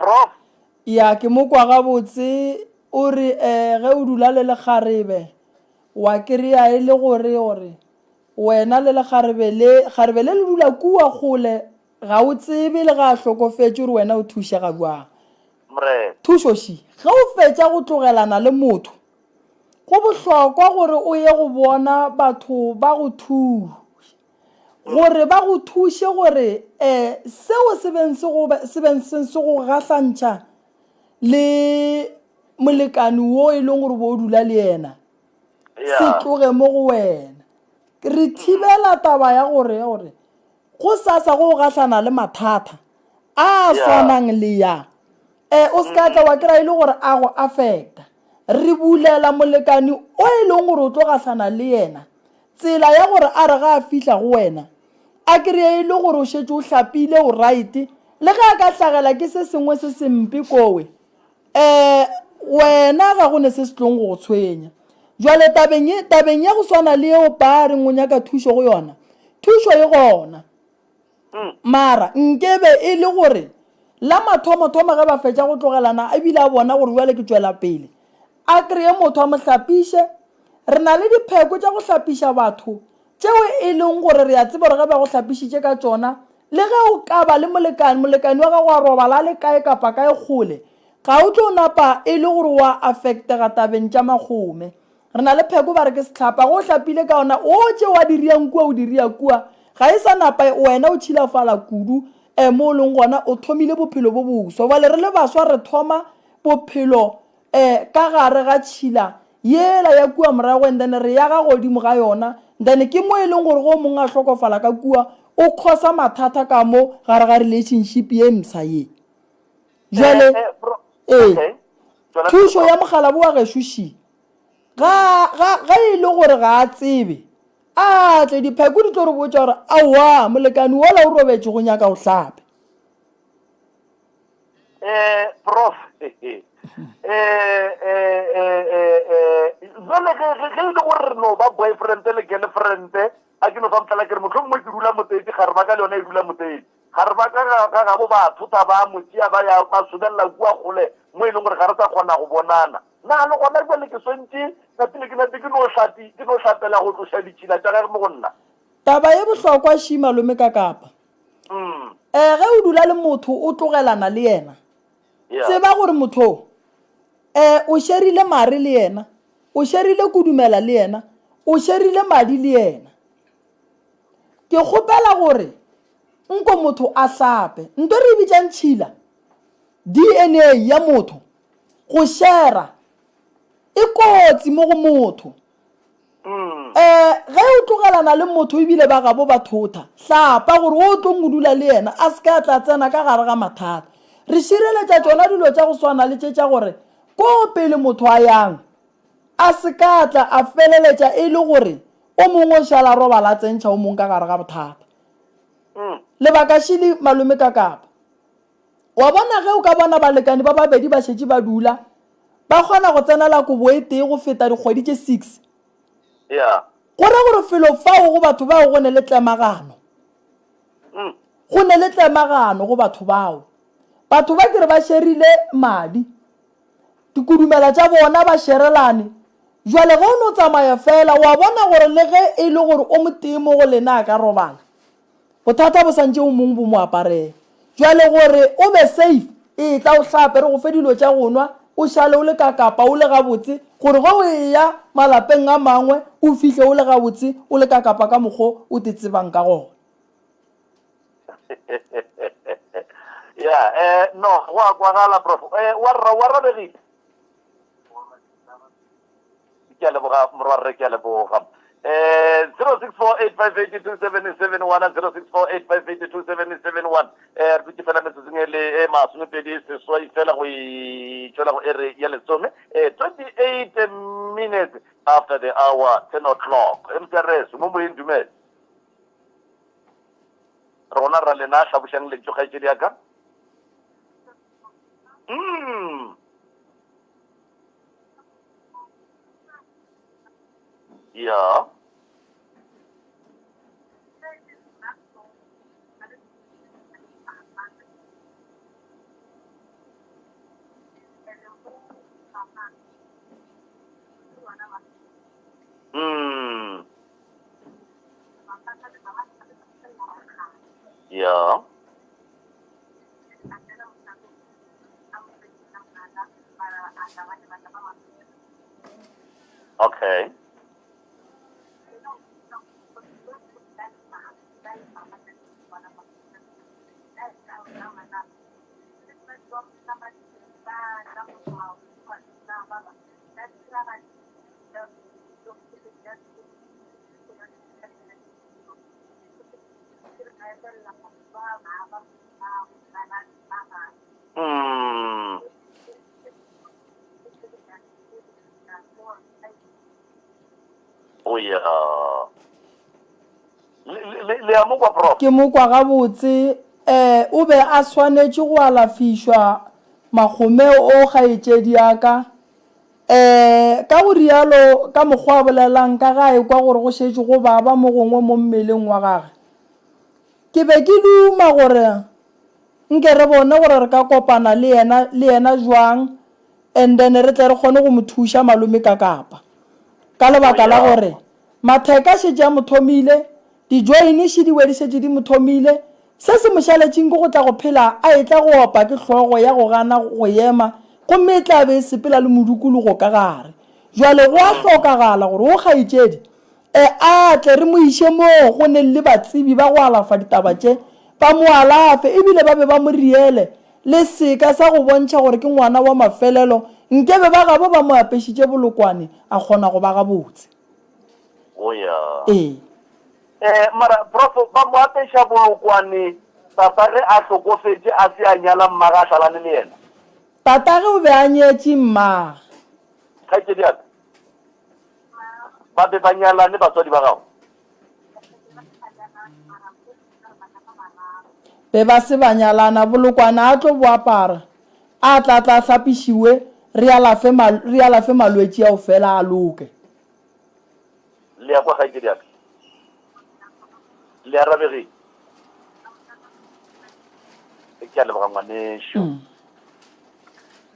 prof ya ke mo kwa gabotse o re ge o dula le lekgarebe wa kry-a e le gore wena le lekgarebe le dula kua kgole ga o tsebe le ga a hlokofetše gore wena o thušega jwang mre thušoši ge o fetša go tlogelana le motho go bohlokwa gore o ye go bona batho ba go thuše gore ba go thuše gore seo se beng se go gahlantšha le molekani wo e leng gore bo o dula le yena se tloge mo go wena re thibela taba ya gore go sasa go gahlana le mathata a swanang le ya o se ka tla wa kry-a e le gore a go affecta re bulela molekani o e leng gore o tlo gahlana le yena tsela ya gore a re ga a fihla go wena a kry-a e le gore o šetse o hlapile o right le ga a ka hlagela ke se sengwe se sempe kowe wena ga go ne se tlong go tshwenya jwale tabeng ya go swana le eo ba reng o nyaka thušo go yona thušo e gona mara nkebe e le gore la mathomo-thoma ge ba fetša go tlogelana a bile a bona gore jwale ke tšwela pele a kreye motho a mo hlapiše re na le dipheko tša go hlapiša batho tšeo e leng gore re a tseba gore ge ba go hlapišitše ka tšona le ge o ka ba le molekani wa gago a robala le kae kapa kae kgole ga o tlo napa e le gore wa affectega tabeng tša makgome re na le pheko ba re ke setlhapa go hlapile ka ona o tše wa diriang kua o diria kua ga e sa napa wena o tšhilafala kudu mo o leng gona o thomile bophelo bo boswa bale re le baswa re thoma bophelo ka gare ga tšhila yela ya kua morago and then re ya ga godimo ga yona then ke mo e leng gore go mongwe a hlokofala ka kua o khosa mathata ka mo gare ga relationship ye msa ye jale thušo ya mogala bo wa gešoši ga e le gore ga a tsebe a tle dipheko di tlo re botša gore aowa molekani wola o robetše go nyaka go hlape prof jale ge e le gore re no ba boyfriend le girlfriend a ke no fa mtlala ke re motlho mongwe ke dula motsedi ga re ba ka le yona e dula motsedi ga re ba ka gabo ba thota ba motšea ba ya ba sobelela kua kgole mo e leng gore ga re sa kgona go bonana na le gona jale ke swantse napile ke nate ke no hlapela go tloša ditšhila tša gage mo go nna taba ye bohlokwa ši malome ka kapa ge o dula le motho o tlogelana le yena tseba gore motho o šerile mare le yena o šerile kudumela le yena o šerile madi le yena ke kgopela gore nko motho a hlape nto re bitšang tšhila DNA ya motho go shera e kotsi mo go motho ge o tlogelana le motho ebile ba gabo ba thota hlapa gore o tlo ngudula le yena a se ka tla tsena ka gare ga mathata re šireletša tšona dilo tša go swana le tša gore ko pele motho a yang a se ka tla a feleletša e le gore o mongwe o šala robala tsentšha o mongwe ka gare ga bothata lebaka šile malome ka kapa wa bona ge o ka bona balekani ba babedi ba šetše ba dula ba kgona go tsenela kobo e tee go feta dikgwedi tše 6 gore gore felo fao go batho bao go ne le tlemagano go batho bao ba kere ba šerile madi dikudumela tša bona ba šerelane jwale ge o no tsamaya fela wa bona gore le ge e le gore o motee mo go lena a ka robala bothata bo santše o mongwe bo mo aparela jwale gore o be safe e tla o hlape re go fe dilo tša gonwa o šale o le ka kapa o le gabotse gore ge o e ya malapeng a mangwe o fihle o le gabotse o le ka kapa ka mokgwa o te tsebang ka gona no wa kwagala prof wa rabegile ke a leboga morwarre ke a leboga 0648582771 and 0648582771 re dutse fela metsotsong e le masomepedi seswai fela go itšwela go ere ya lesome 28 minutes after the hour 10 o'clock mtrs mo moyeng dumele re gona ra lena hlabošang lentso kgaetšedi yaka yeah. Yeah. Okay. Hmm. Oh yeah. Le amo kwa prof. ke mo kwa gabotse o be a swanetše go alafišwa makgome o kgaetšedi aka ka go rialo ka mokgwa a bolelang ka gae kwa gore go šetše go baba mo gongwe mo mmeleng wa gage ke be ke duma gore nke re bone gore re ka kopana le yena jwang and then re tle re kgone go mo thuša malome ka kapa ka lebaka la gore matheka šetše a mo thomile dijoine šidiwe di šetše di mo thomile se se mošaletšeng ke go tla go phela a e tla go opa ke hlogo ya go gana go ema gomme e tla be e sepela le modukologo ka gare jwale go a hlokagala gore o kgaetšedi a tle re mo iše moo go ne le batsebi ba go alafa ditaba tše ba mo alafe ebile ba be ba mo riele le seka sa go bontšha gore ke ngwana wa mafelelo nkebe ba gabo ba mo apešitše bolokwane a kgona go ba gabotse. Oh yeah. Mara prof ba mo apešha bolokwane tatagwe a hlokofetše a se a nyala mmaga a šalane le yena. Tatagwe o be a nyetše mmaga. Kgaetšedi aka ba be ba nyalane batswadi ba gago. Be ba se ba nyalana bolokwane a tlo bo apara a tla hlapišiwe re alafe malwetši ao fela a loke. Le ya kwa kgaetšedi aka le arabegile ke a leboga ngwanešo.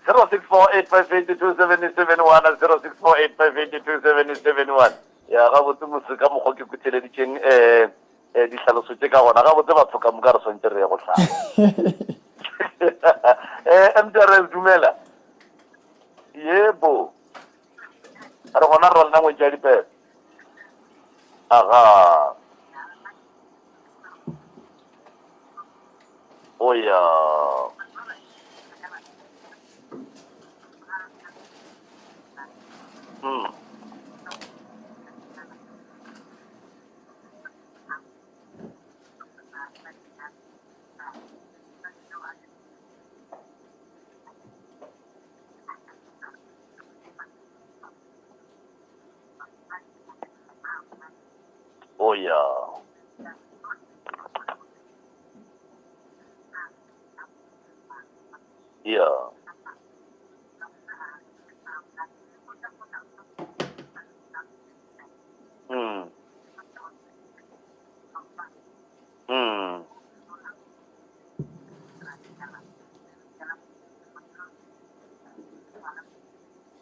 0648582771 0648582771 ya gabotse mose ka mokgwa ke kutheleditšeng dihlaloso tše ka gona gabotse batho ka moka re swantse re ye go hlaya. mtrs dumela yebo re gona re lena ngwetša dipepe aga oh yeah. Oh yeah. Yeah.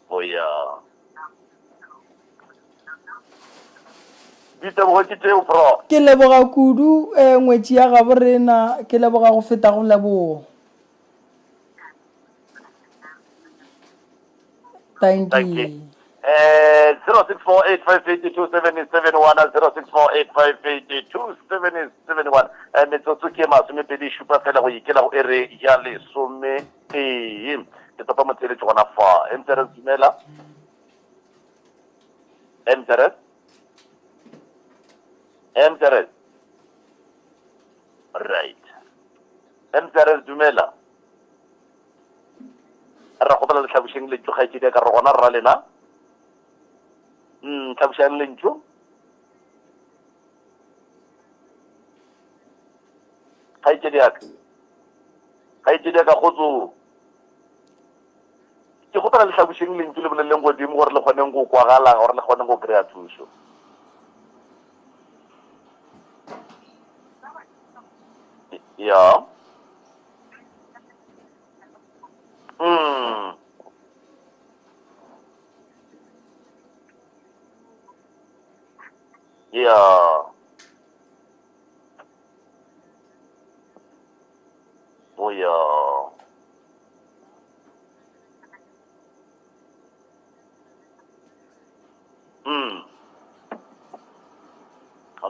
Oh yeah. Ke leboga kudu ngwetši ya gabo rena ke leboga go feta go leboga. Thank you. 0648582771 0648582771 metsotso ke masomepedi šupa fela go ikela go ere ya lesomepedi ke topa motheletši gona fa mtrs dumela mtrs right mtrs dumela ra go bala le tlhabušeng le tšogaetšedi ka re gona rra lena tlhabušang lentšu kgaetšedi aka kgotso ke gopela le tlhabušeng lentšu le boleleng godimo gore le kgoneng go kwagala gore le kgoneng go kry-a thuso ya ya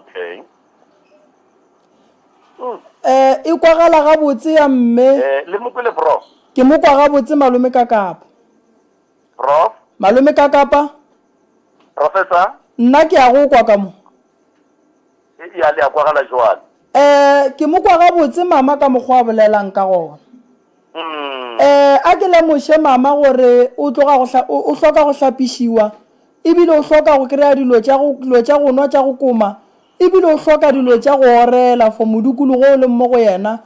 Okay. e kwagala gabotse ya mme Le mo kwele prof. ke mo kwa gabotse malome ka kapa Prof. malome ka kapa Professor. nna ke a go kwa ka mo Ya le akwa gala jwale. ke mo kwa gabotse mama ka mokgwa a bolelang ka gona a ke lemoshe mama gore o hloka go hlapišiwa ebile o hloka go kry-a dilo tša go nwa tša go koma ebile o hloka dilo tša go orela for modukologo o leng mo go yena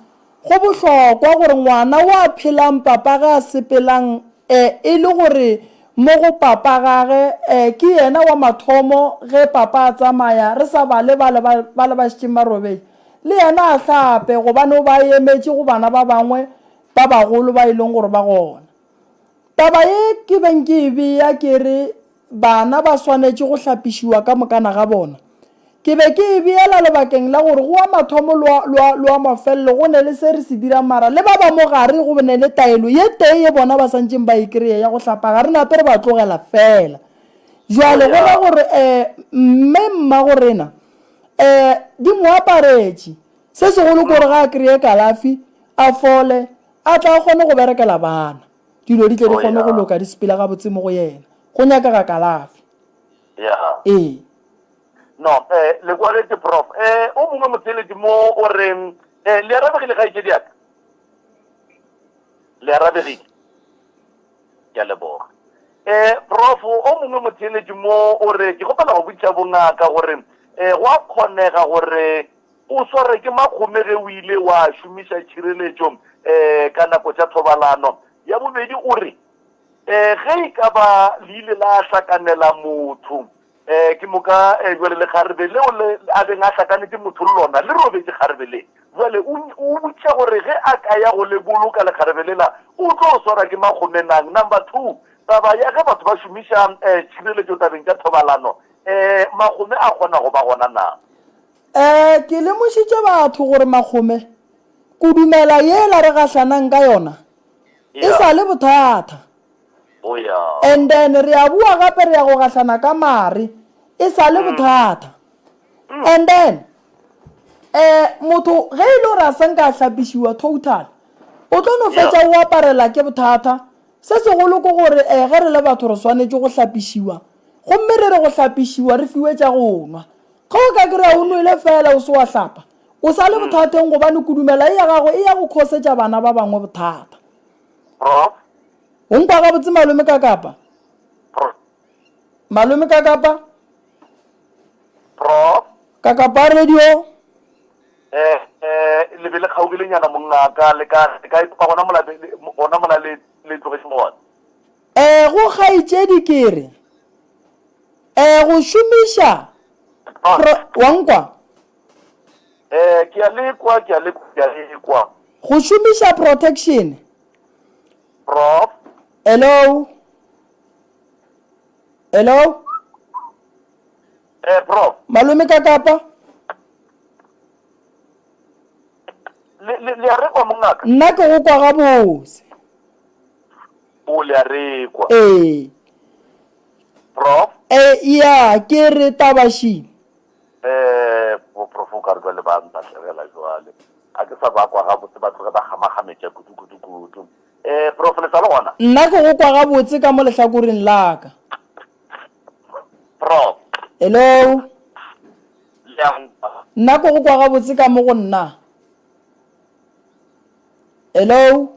go bohlokwa gore ngwana o a phelang papa ga a sepelang e le gore mo go papa gage ke yena wa mathomo ge papa a tsamaya re sa ba le ba šitšeng ba robetse le yena a hlape gobane o ba emetše go bana ba bangwe ba bagolo ba e leng gore ba gona taba ye ke beng ke e bea ke re bana ba swanetše go hlapišiwa ka mokana ga bona ke be ke e beela lebakeng la gore go wa mathomo le wa mafelelo go ne le se re se dirang mara le ba ba mo gare go bone le taelo ye tee ye bona ba santseng ba ikry-e ya go hlapa ga re nape re ba tlogela fela jwale go na gore mme mma gorena di mo aparetše se segolo kore ga a kry-e kalafi a fole a tla kgone go berekela bana dilo di tle di kgone go loka di sepela ga botse mo go yena go nyaka ga kalafi no le kwaletse prof o mongwe motheletši mo o reng le arabegile ga ike diaka le arabegile ke a leboga prof o mongwe motheletši mo o re ke gopela go botša bongaka gore go a kgonega gore o sware ke makgome ge o ile wa šomiša tšhireletšo ka nako tša thobalano ya bobedi o re ge e ka ba le ile la hlakanela motho ke moka jwale le kgarebe leo a beng a hlakanetse motho le lona le robetse kgarebe le jwale o botša gore ge a ka ya go le boloka le kgarebe lela o tlo swara ke makgomenang. Number 2 taba ya ge batho ba šomiša tšhireletšo tabeng tša thobalano makgome a kgona go ba gona na? Ke lemošitše batho gore makgome kudumela yela re gahlanang ka yona e sa le bothata and then re a bua gape re ya go gahlana ka mare e sa le bothata and then motho ge e le gore a senka hlapišiwa total o tlo no fetša o aparela ke bothata se segolo ko gore ge re le batho re swanetše go hlapišiwa gomme re re go hlapišiwa re fiwe tša go nwa ga o ka kry-a o nwele fela o se wa hlapa o sa le bothateng gobane kudumela e ya gago e ya go kgosetša bana ba bangwe bothata o nkwa ga botse malome ka kapa malome ka kapa ka kapa radio le be le kgaogelenyana mongaka le ka ipa gona mola le tlogetse mogona go kgaitšedi kere go šomiša wa nkwa ke a lekwa go šomiša protection prof hello prof malome ka kapa le a rekwa mongaka nna ke go kwa gabose o le a rekwa prof ya ke re tabaši prof o ka re jwale ba ntatlhegela jwale a ke sa bakwa gabotse batho ge ba gamagametša kudu prof le sa le gona nna ke go kwa gabotse ka mo lehlakoreng laka prof hello nna ke go kwa gabotse ka mo go nna hello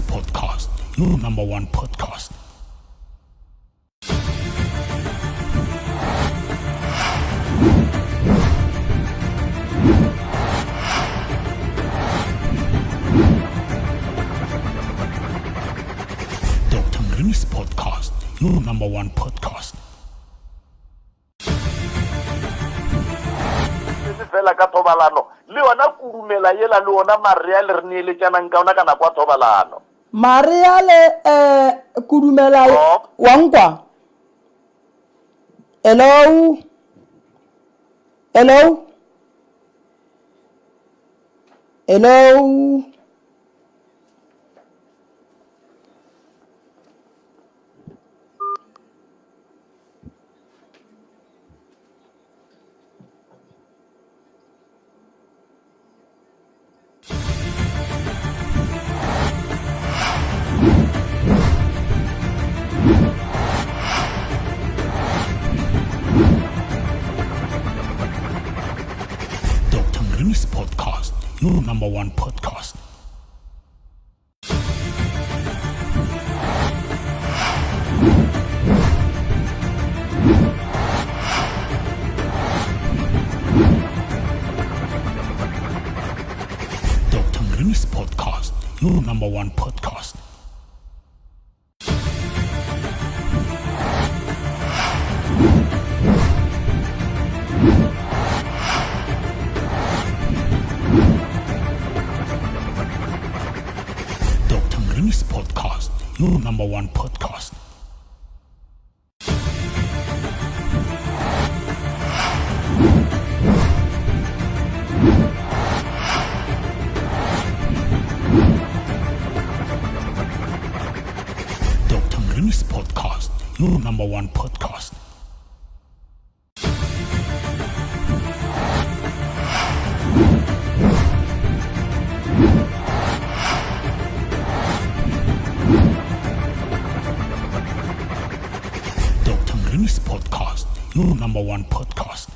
Podcast, your #1 podcast. number one podcast. Fela ka thobalano le ona kurumela yela le ona Maria le rene le tsanang ka ona kana kwa thobalano. Maria le kurumela wankwa. Hello. Hello. Hello. Dr. Mrimi's podcast, your number one podcast. Dr. Mrimi's podcast, your number one podcast. Dr. Mrimi's podcast, your number one podcast. Dr. Mrimi's podcast, your number one podcast. Dr. Mrimi's podcast, your number one podcast.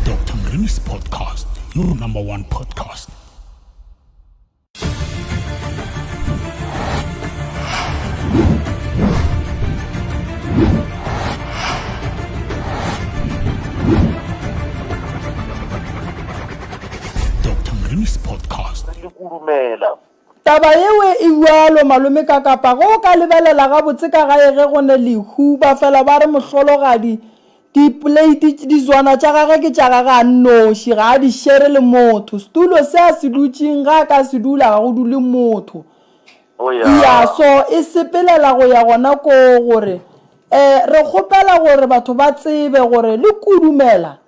Dr. Mrimi's podcast, your number one podcast. Dr. Mrimi's podcast. Le kurumela. Taba yewe e bualo malome ka kapa go ka lebelela ga botse ka gae ge go ne lehu ba fela ba re mohlologadi di plate di zwana tša gage ke tša gage a nnoši ga di shere le motho stulo se a se dutšeng ga ka se dula ga go dule motho. Oh ya so e sepelela go ya gona ko gore re kgopela gore batho ba tsebe gore le kudumela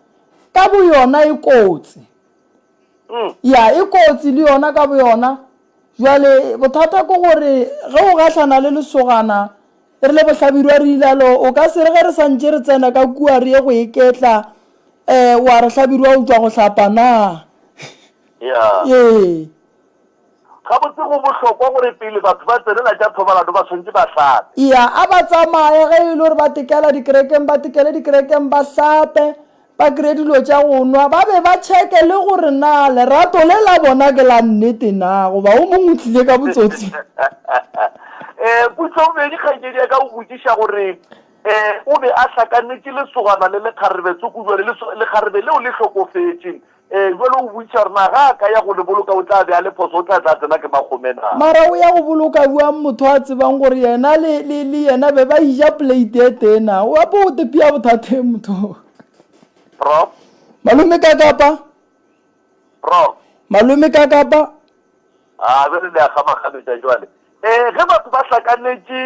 ka bo yona e kotsi. Ya e kotsi le yona ka bo yona. Jwale bothata ko gore ge o gahlana le lesogana re le bohlabirwa re ilalo o ka se re ge re santše re tsena ka kua re ye go eketla wa re hlabirwa o tšwa go hlapa na. Ya. Ga botse go bohlokwa gore pele batho ba tsenela tša thobalano ba tshwanetse ba hlape. Ya a ba tsamaye ge e le gore ba tekela dikerekeng ba tekele dikerekeng ba hlape ba kry dilo tša go nwa ba be ba tšheke le gore na lerato le la bona ke la nnete na goba o mongwe tlile ka botsotsi. Putso be di kgakedi ka go botšiša gore o be a hlakanetse lesogana le lekgarebe tsokubjale le kgarebe leo le hlokofetše jwale o botšiša gore na ga ka ya go le boloka o tla be a le phoso o tla tsena ke makgomena mara o ya go boloka buang motho a tsebang gore yena le yena be ba ija plate e tena o apo o tepia bothate motho. Rob Malome ka kapa Rob malome ka kapa be le a kgamakgametša jwale ge batho ba hlakanetse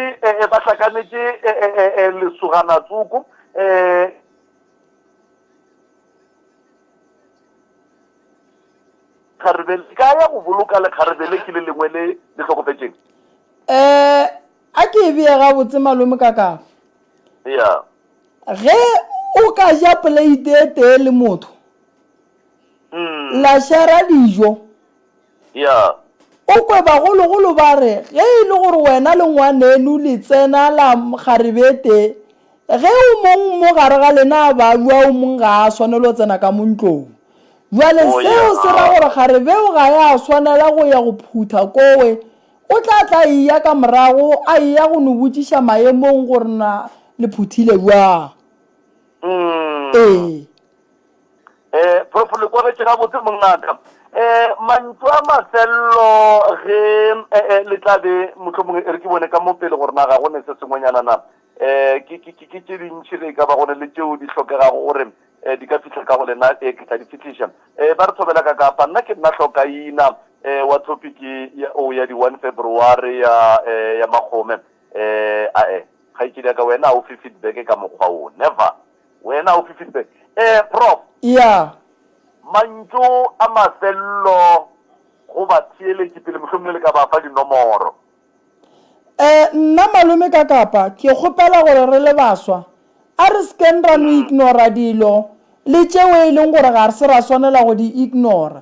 lesogana tsoko kgarebe ka ya go boloka lekgarebe le ke le lengwe le hlokofetšeng a ke e bea gabotse malome ka kapa ya ge o ka ja plate e tee le motho la shara dijo ya o kwe bagologolo ba re ge e le gore wena le ngwanenu le tsena la kgarebe ge o mong mo gare ga lena ba bua o mong ga a swanela o tsena ka montlong jwale seo se ra gore kgarebeo ga ya swanela go ya go phutha kowe o tla iya ka morago a iya go no botšiša maemong gore na le phuthile bua Prof le kwa tsega botse mongaka mantso a masello ge le tlabe motlhomong re ke bone ka mo pele gore na ga go ne se sengwenyana na ke tse dintšhi ge ka ba gone le tseo di tlhokegago gore di ka fitlha ka go lena ke tla di fitlhiša ba re thobela ka kapa nna ke nna tlhokaina wa topic ya di 1 February ya Makgome ga ikile ka wena o fi feedback ka mokgwa o never wena o fi feedback prof mantso a masello go ba tsieletše pele mohlomong le ka ba fa dinomoro nna malome ka kapa ke kgopela gore re le baswa a re sken ra no ignora dilo le tšeo e leng gore ga re se ra swanela go di ignora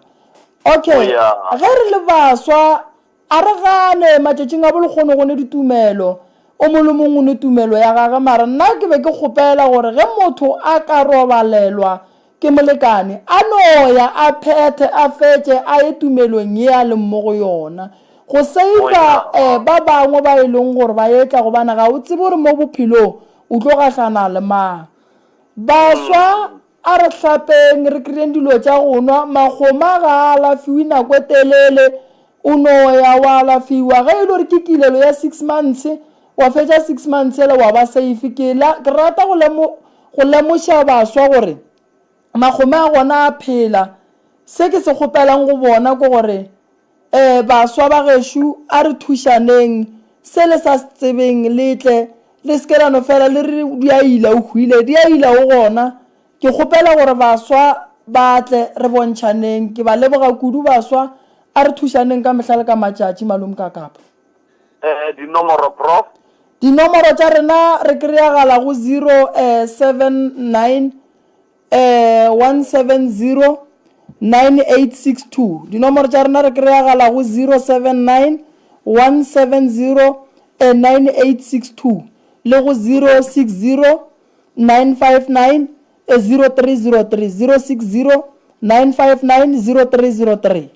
okay ge re le baswa a re gane matšatšing a bolekgono go ne ditumelo o molomong o ne tumelo ya gage mara nna ke be ke kgopela gore ge motho a ka robalelwa ke molekane a noya a phethe a fetse a ye tumelong ye a le mo go yona go seiva ba bangwe ba e leng gore ba etla go bana ga o tsebe gore mo bophelong o tlo gahlana le mang baswa a re hlapeng re kreng dilo tša go nwa magoma ga a lafiwe nako telele o noya wa lafiwa ge e le gore ke kilelo ya 6 months wa fetša 6 months ele wa ba safe ke rata go lemoša baswa gore magome a gona a phela se ke se kgopelang go bona ke gore baswa ba gešo a re thušaneng se le sa tsebeng letle le se ke la no fela le re di a ila o hwile di a ila o gona ke kgopela gore baswa ba tle re bontšaneng ke ba leboga kudu baswa a re thušaneng ka mehla le ka matšatši malome ka kapa dinomoro prof dinomoro tša rena re kry-agala go 079 170 9862 dinomoro tša rena re kry-agala go 079 170 9862 le go 060 959 0303 060 959 0303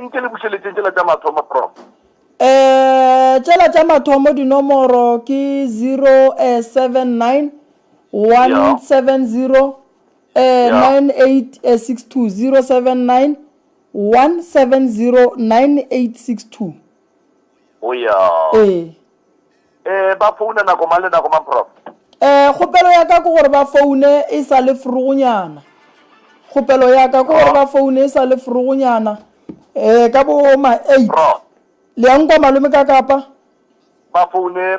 nke le bušeletse tšela tša mathomo prof tšela tša mathomo dinomoro ke 079 170 9862 079 170 9862 ba founa nako mang le nako mang prof kgopelo ya ka ke gore ba foune e sa le frugonyana kgopelo ya ka ke gore ba foune e sa le frugonyana ka bo ma 8 le yang kwa malome ka kapa ba foune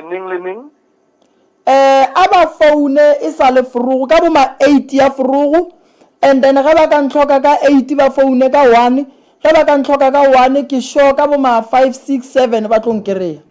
ning le ning a ba foune e sa le frugu ka bo ma 8 ya frugu and then ge ba ka ntlhoka ka 8 ba foune ka 1 ge ba ka ntlhoka ka 1 ke sure ka bo ma 5 6 7 ba tlong kereya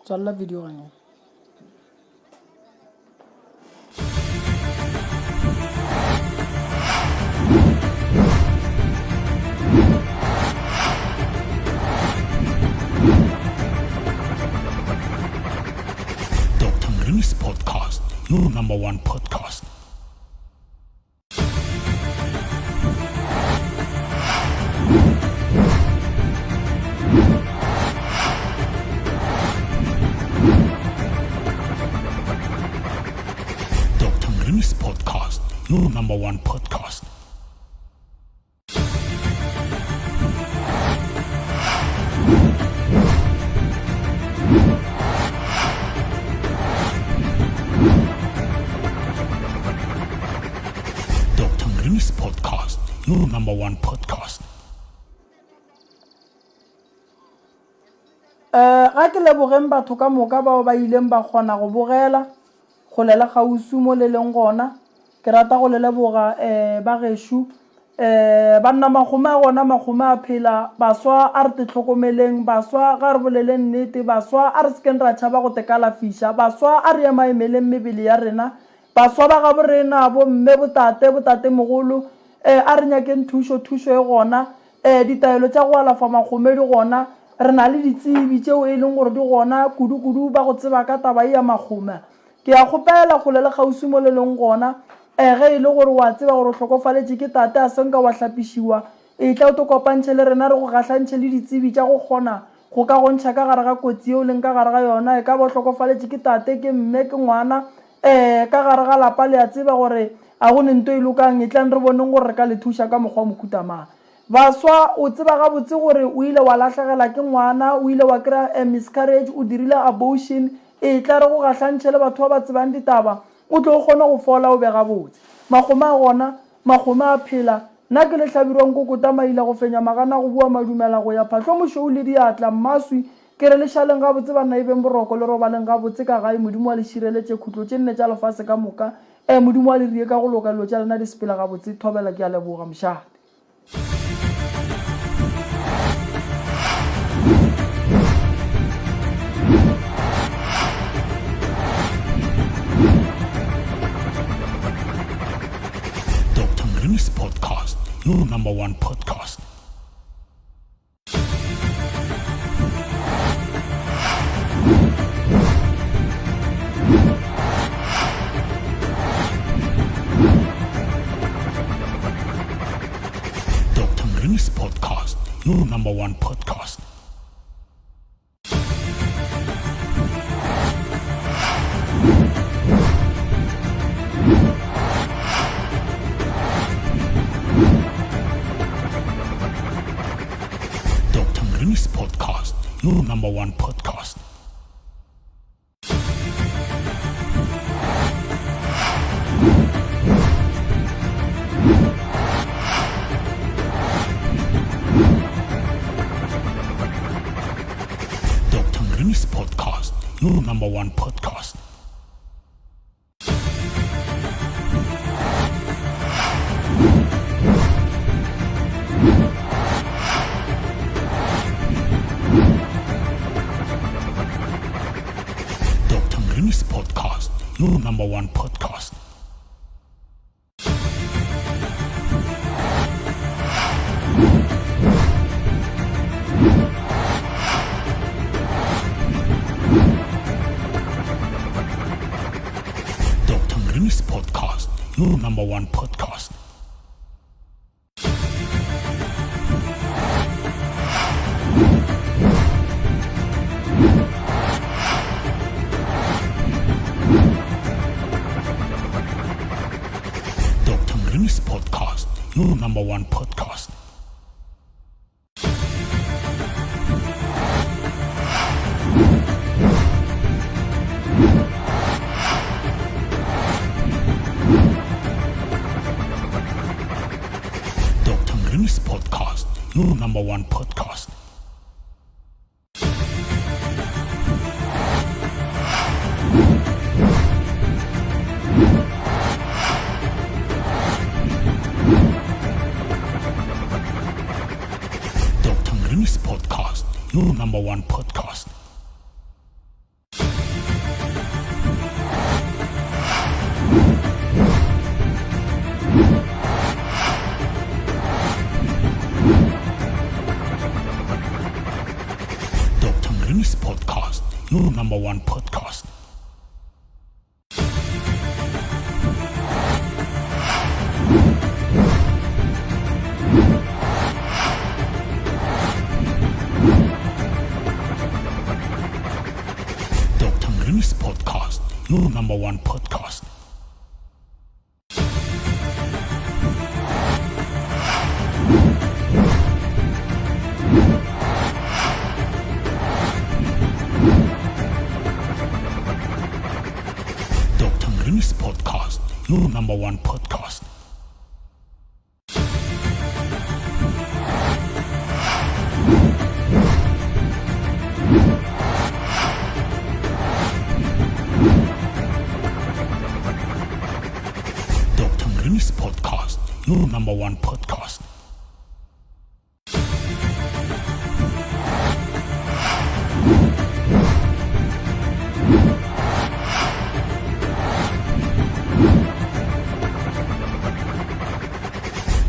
tswalla video gane Dr. Mrimi's podcast, your number one podcast. Dr. Mrimi's podcast, your number one podcast. Dr. Mrimi's podcast, your number one podcast. ga ke lebogeng batho ka moka bao ba ileng ba kgona go bogela go lela gausu mo le leng gona ke rata go leleboga ba geshu banna magome a gona magome a phela baswa a re te tlhokomeleng baswa ga re bolele nnete baswa a re sekeng ra tšhaba go tekalafisha baswa a re emaemeleng mebele ya rena baswa ba ga borena bo mme botate mogolo a re nyakeng thušo e gona ditaelo tša go alafa magome di gona re na le ditsebi tšeo e leng gore di gona kudu ba go tseba ka taba ya magome ke a kgopela go le gausi mo le leng gona ge e le gore wa tseba gore o tlhokofaletše ke tate a senka wa hlapišiwa e tla o to kopantšhe le rena re go gahlantšhe le ditsebi tša go kgona go ka gontšha ka gare ga kotsi eo leng ka gare ga yona e ka ba o tlhokofaletše ke tate ke mme ke ngwana ka gare ga lapa le a tseba gore a go ne nto e lokang e tlang re boneng gore re ka le thuša ka mokgwa mokutamang baswa o tseba gabotse gore o ile wa latlhegela ke ngwana o ile wa kry-a miscarriage o dirile abortion e tla re go gahlantšhe le batho ba ba tsebang ditaba o tlo o kgona go fola o bega botse magome a gona magome a phela nna ke le hlabirwang kokota maila go fenya magana go bua madumela go ya phatlho mošo o le diatla mmaswi ke re lešaleng gabotse banna e beng boroko le robaleng gabotse ka gae modimo wa le šireletše khutlo tše nne tša lefase ka moka modimo wa le rie ka go loka dilo tša lena di sepela gabotse thobela ke a leboga mošate This podcast, your number one podcast. Dr. Mrinis podcast, your number one podcast. This podcast, your number one podcast. Dr. Mrinis podcast, your number one podcast. This podcast, your number one podcast. Dr. Mrinis podcast, your number one podcast. This podcast, your number one podcast. Dr. Mrinis podcast, your number one podcast. This podcast, your number one podcast. Dr. Mrinis podcast, your number one podcast. This podcast, your number one podcast. Dr. Mrinis podcast, your number one podcast. Greenies Podcast, your number one podcast.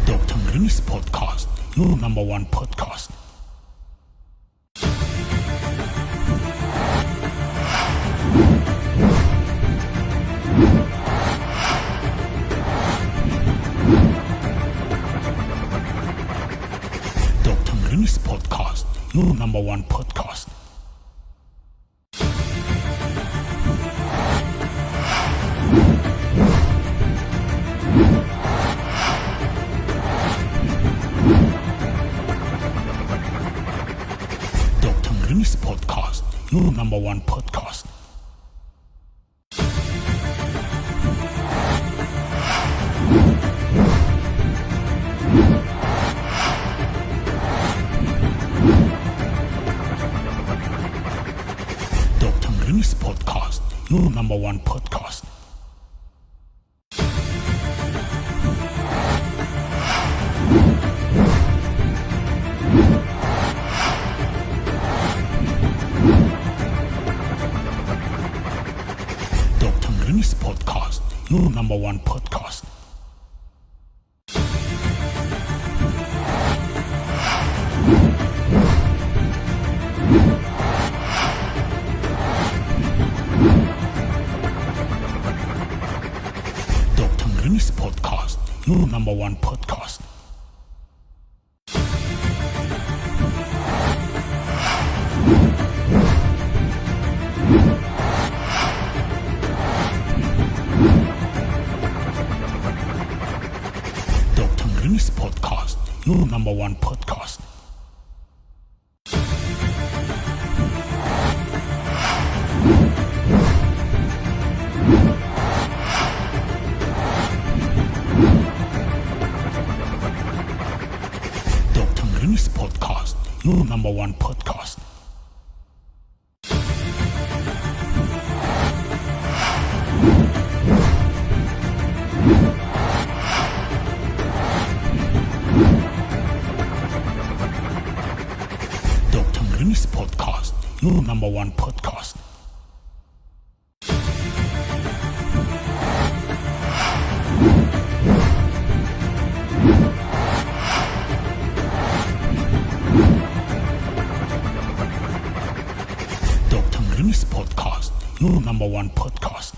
Dr. Greenies Podcast, your number one podcast. Dr. Greenies Podcast, your number one podcast. Dr. Greenies Podcast, your number one podcast. Dr. Greenies Podcast, your number one podcast. Dr. Greenies Podcast, your number one podcast. Dr. Greenies Podcast, your number one podcast. Dr. Greenies Podcast, your number one podcast. Dr. Greenies Podcast, your number one podcast. Dr. Greenies Podcast, your number one podcast. Dr. Greenies Podcast, your number one podcast.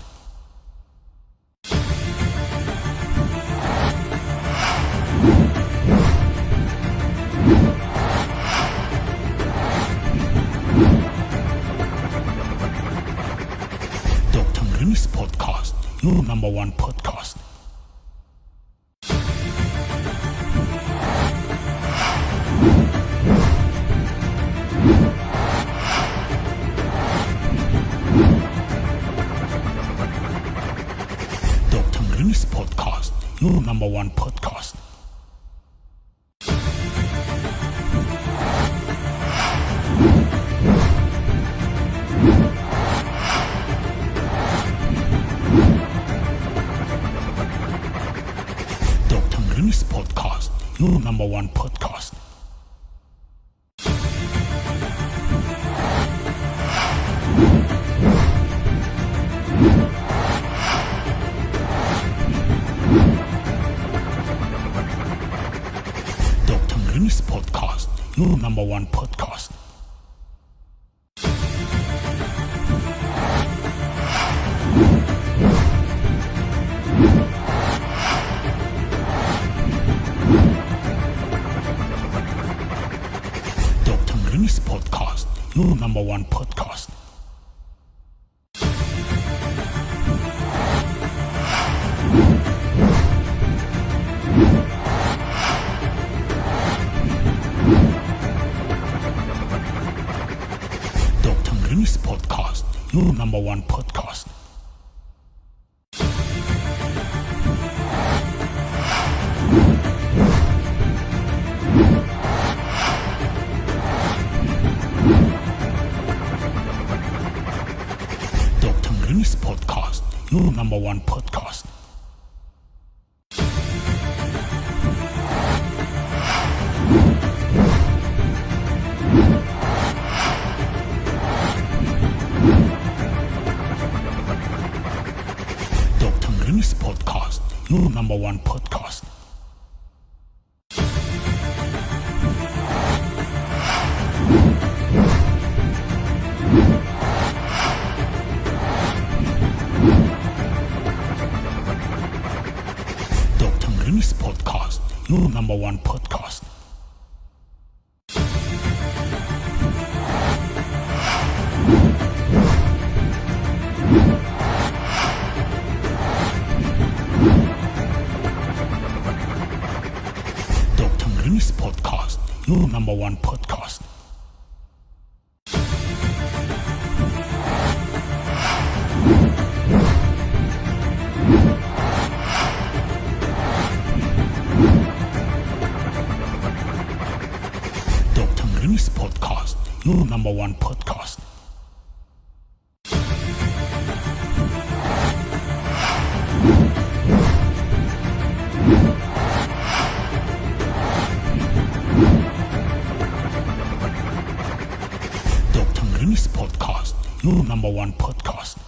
Dr. Greenies Podcast, your number one podcast. Dr. Greenies Podcast, your number one podcast. Dr. Greenies Podcast, your number one podcast. Dr. Greenies Podcast, your number one podcast. Dr. Greenies Podcast, your number one podcast. Dr. Greenies Podcast, your number one podcast. Dr. Greenies Podcast, your number one podcast. your number one podcast. Dr. Mrimi's podcast, your number one podcast. Dr. Mrimi's podcast, your number one podcast. Dr. Mrimi's podcast, your number one podcast. Dr. Mrimi's podcast, your number one podcast.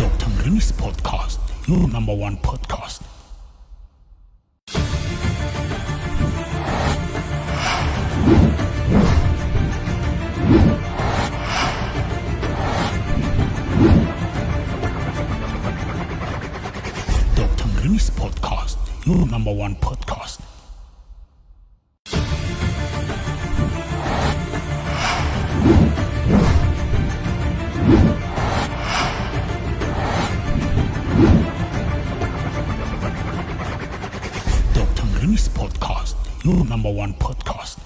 Dr. Mrimi's podcast, your number one podcast. Dr. Mrimi's podcast, your number one podcast. Dr. Mrimi's podcast, your number one podcast.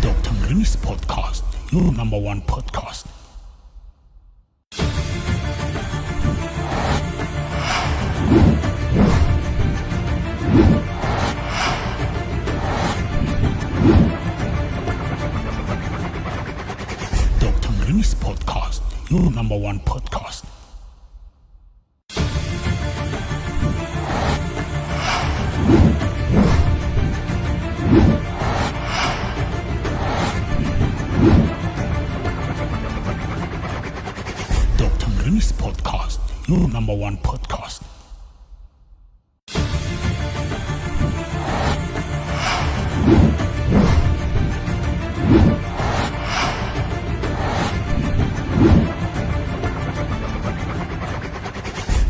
Dr. Mrimi's podcast, your number one podcast. Dr. Mrimi's podcast, your number one podcast. Dr. Mrimi's podcast, your number one podcast.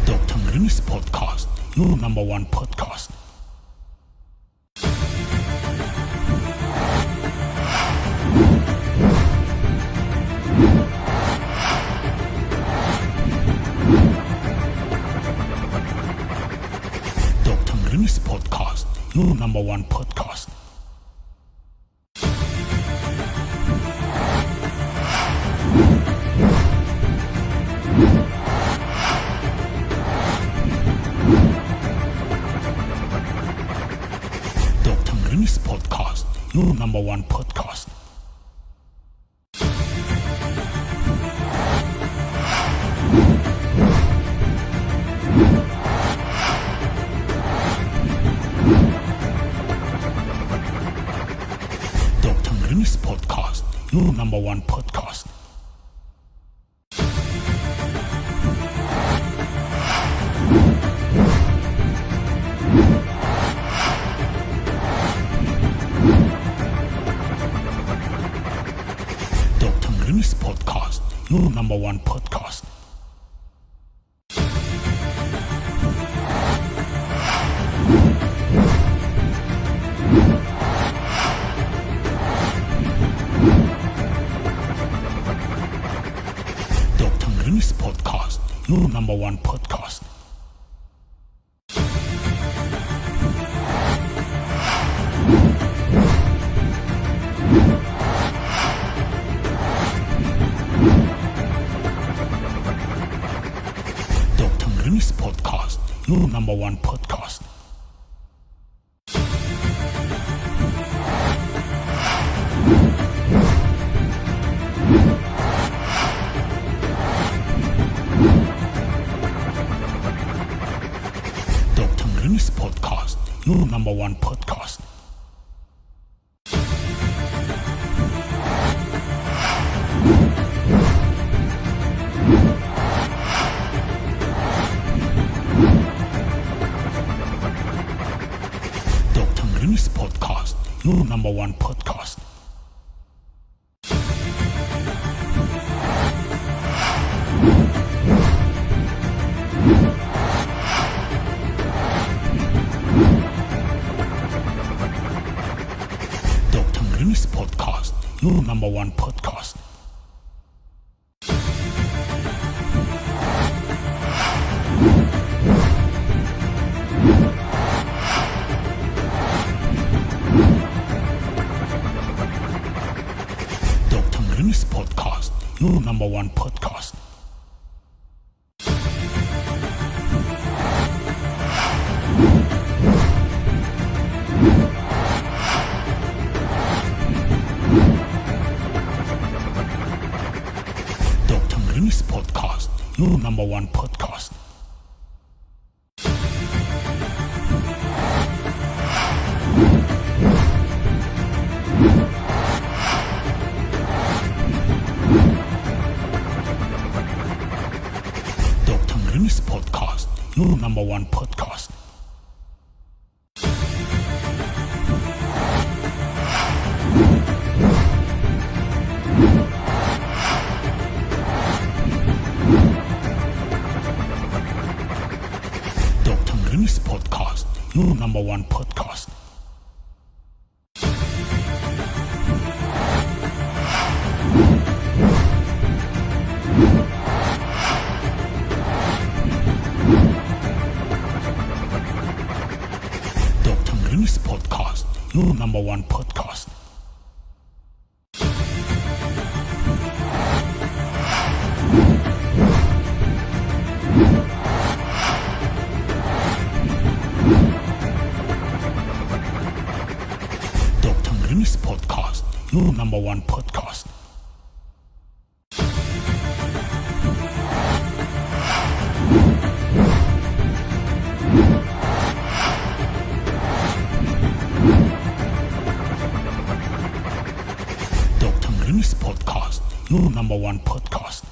Dr. Mrimi's podcast, your number one podcast. Dr. Mrimi's podcast, your number one podcast. Dr. Mrimi's podcast, your number one podcast. Dr. Mrimi's podcast, your number one podcast. Dr. Mrimi's podcast, your number one podcast. Dr. Mrimi's podcast, your number one podcast. Dr. Mrimi's podcast, your number one podcast. number one podcast. Dr. Mrini's podcast, your number one podcast. Dr. Mrini's podcast, your number one podcast. Dr. Mrini's podcast, your number one podcast. Dr. Mrini's podcast, your number one podcast. Dr. Mrini's podcast, your number one podcast. Dr. Mrini's podcast, your number one podcast. Dr. Mrini's podcast, your number one podcast. Dr. Mrini's podcast, your number one podcast. Dr. Mrini's podcast, your number one podcast.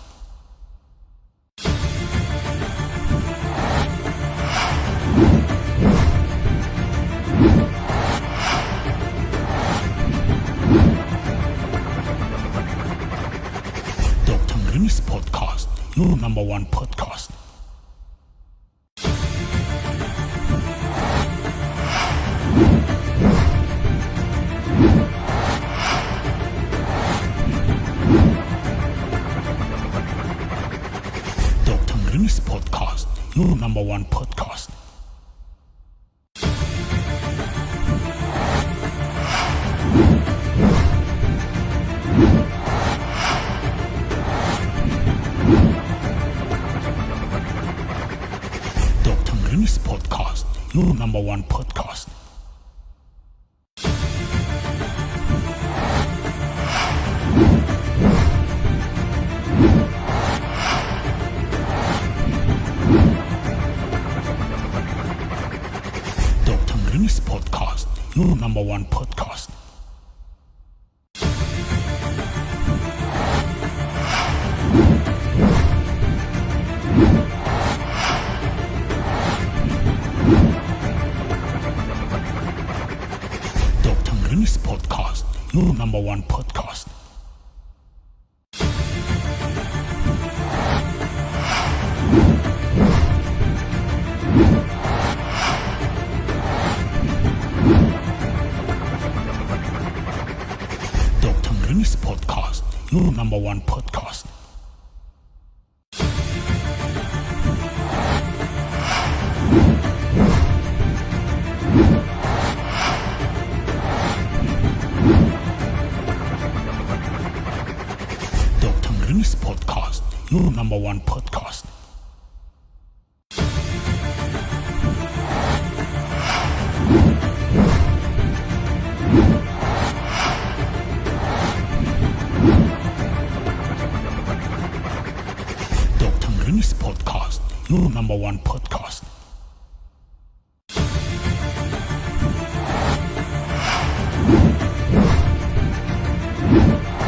Dr. Mrini's podcast, your number one podcast. Dr. Mrini's podcast, your number one podcast. Dr. Mrini's podcast, your number one podcast. Dr. Mrini's podcast, your number one podcast. Dr. Mrini's podcast, your number one podcast. Dr. Mrini's podcast, your number one podcast. Dr. Mrini's podcast, your number one podcast. Dr. Mrini's podcast, your number one podcast.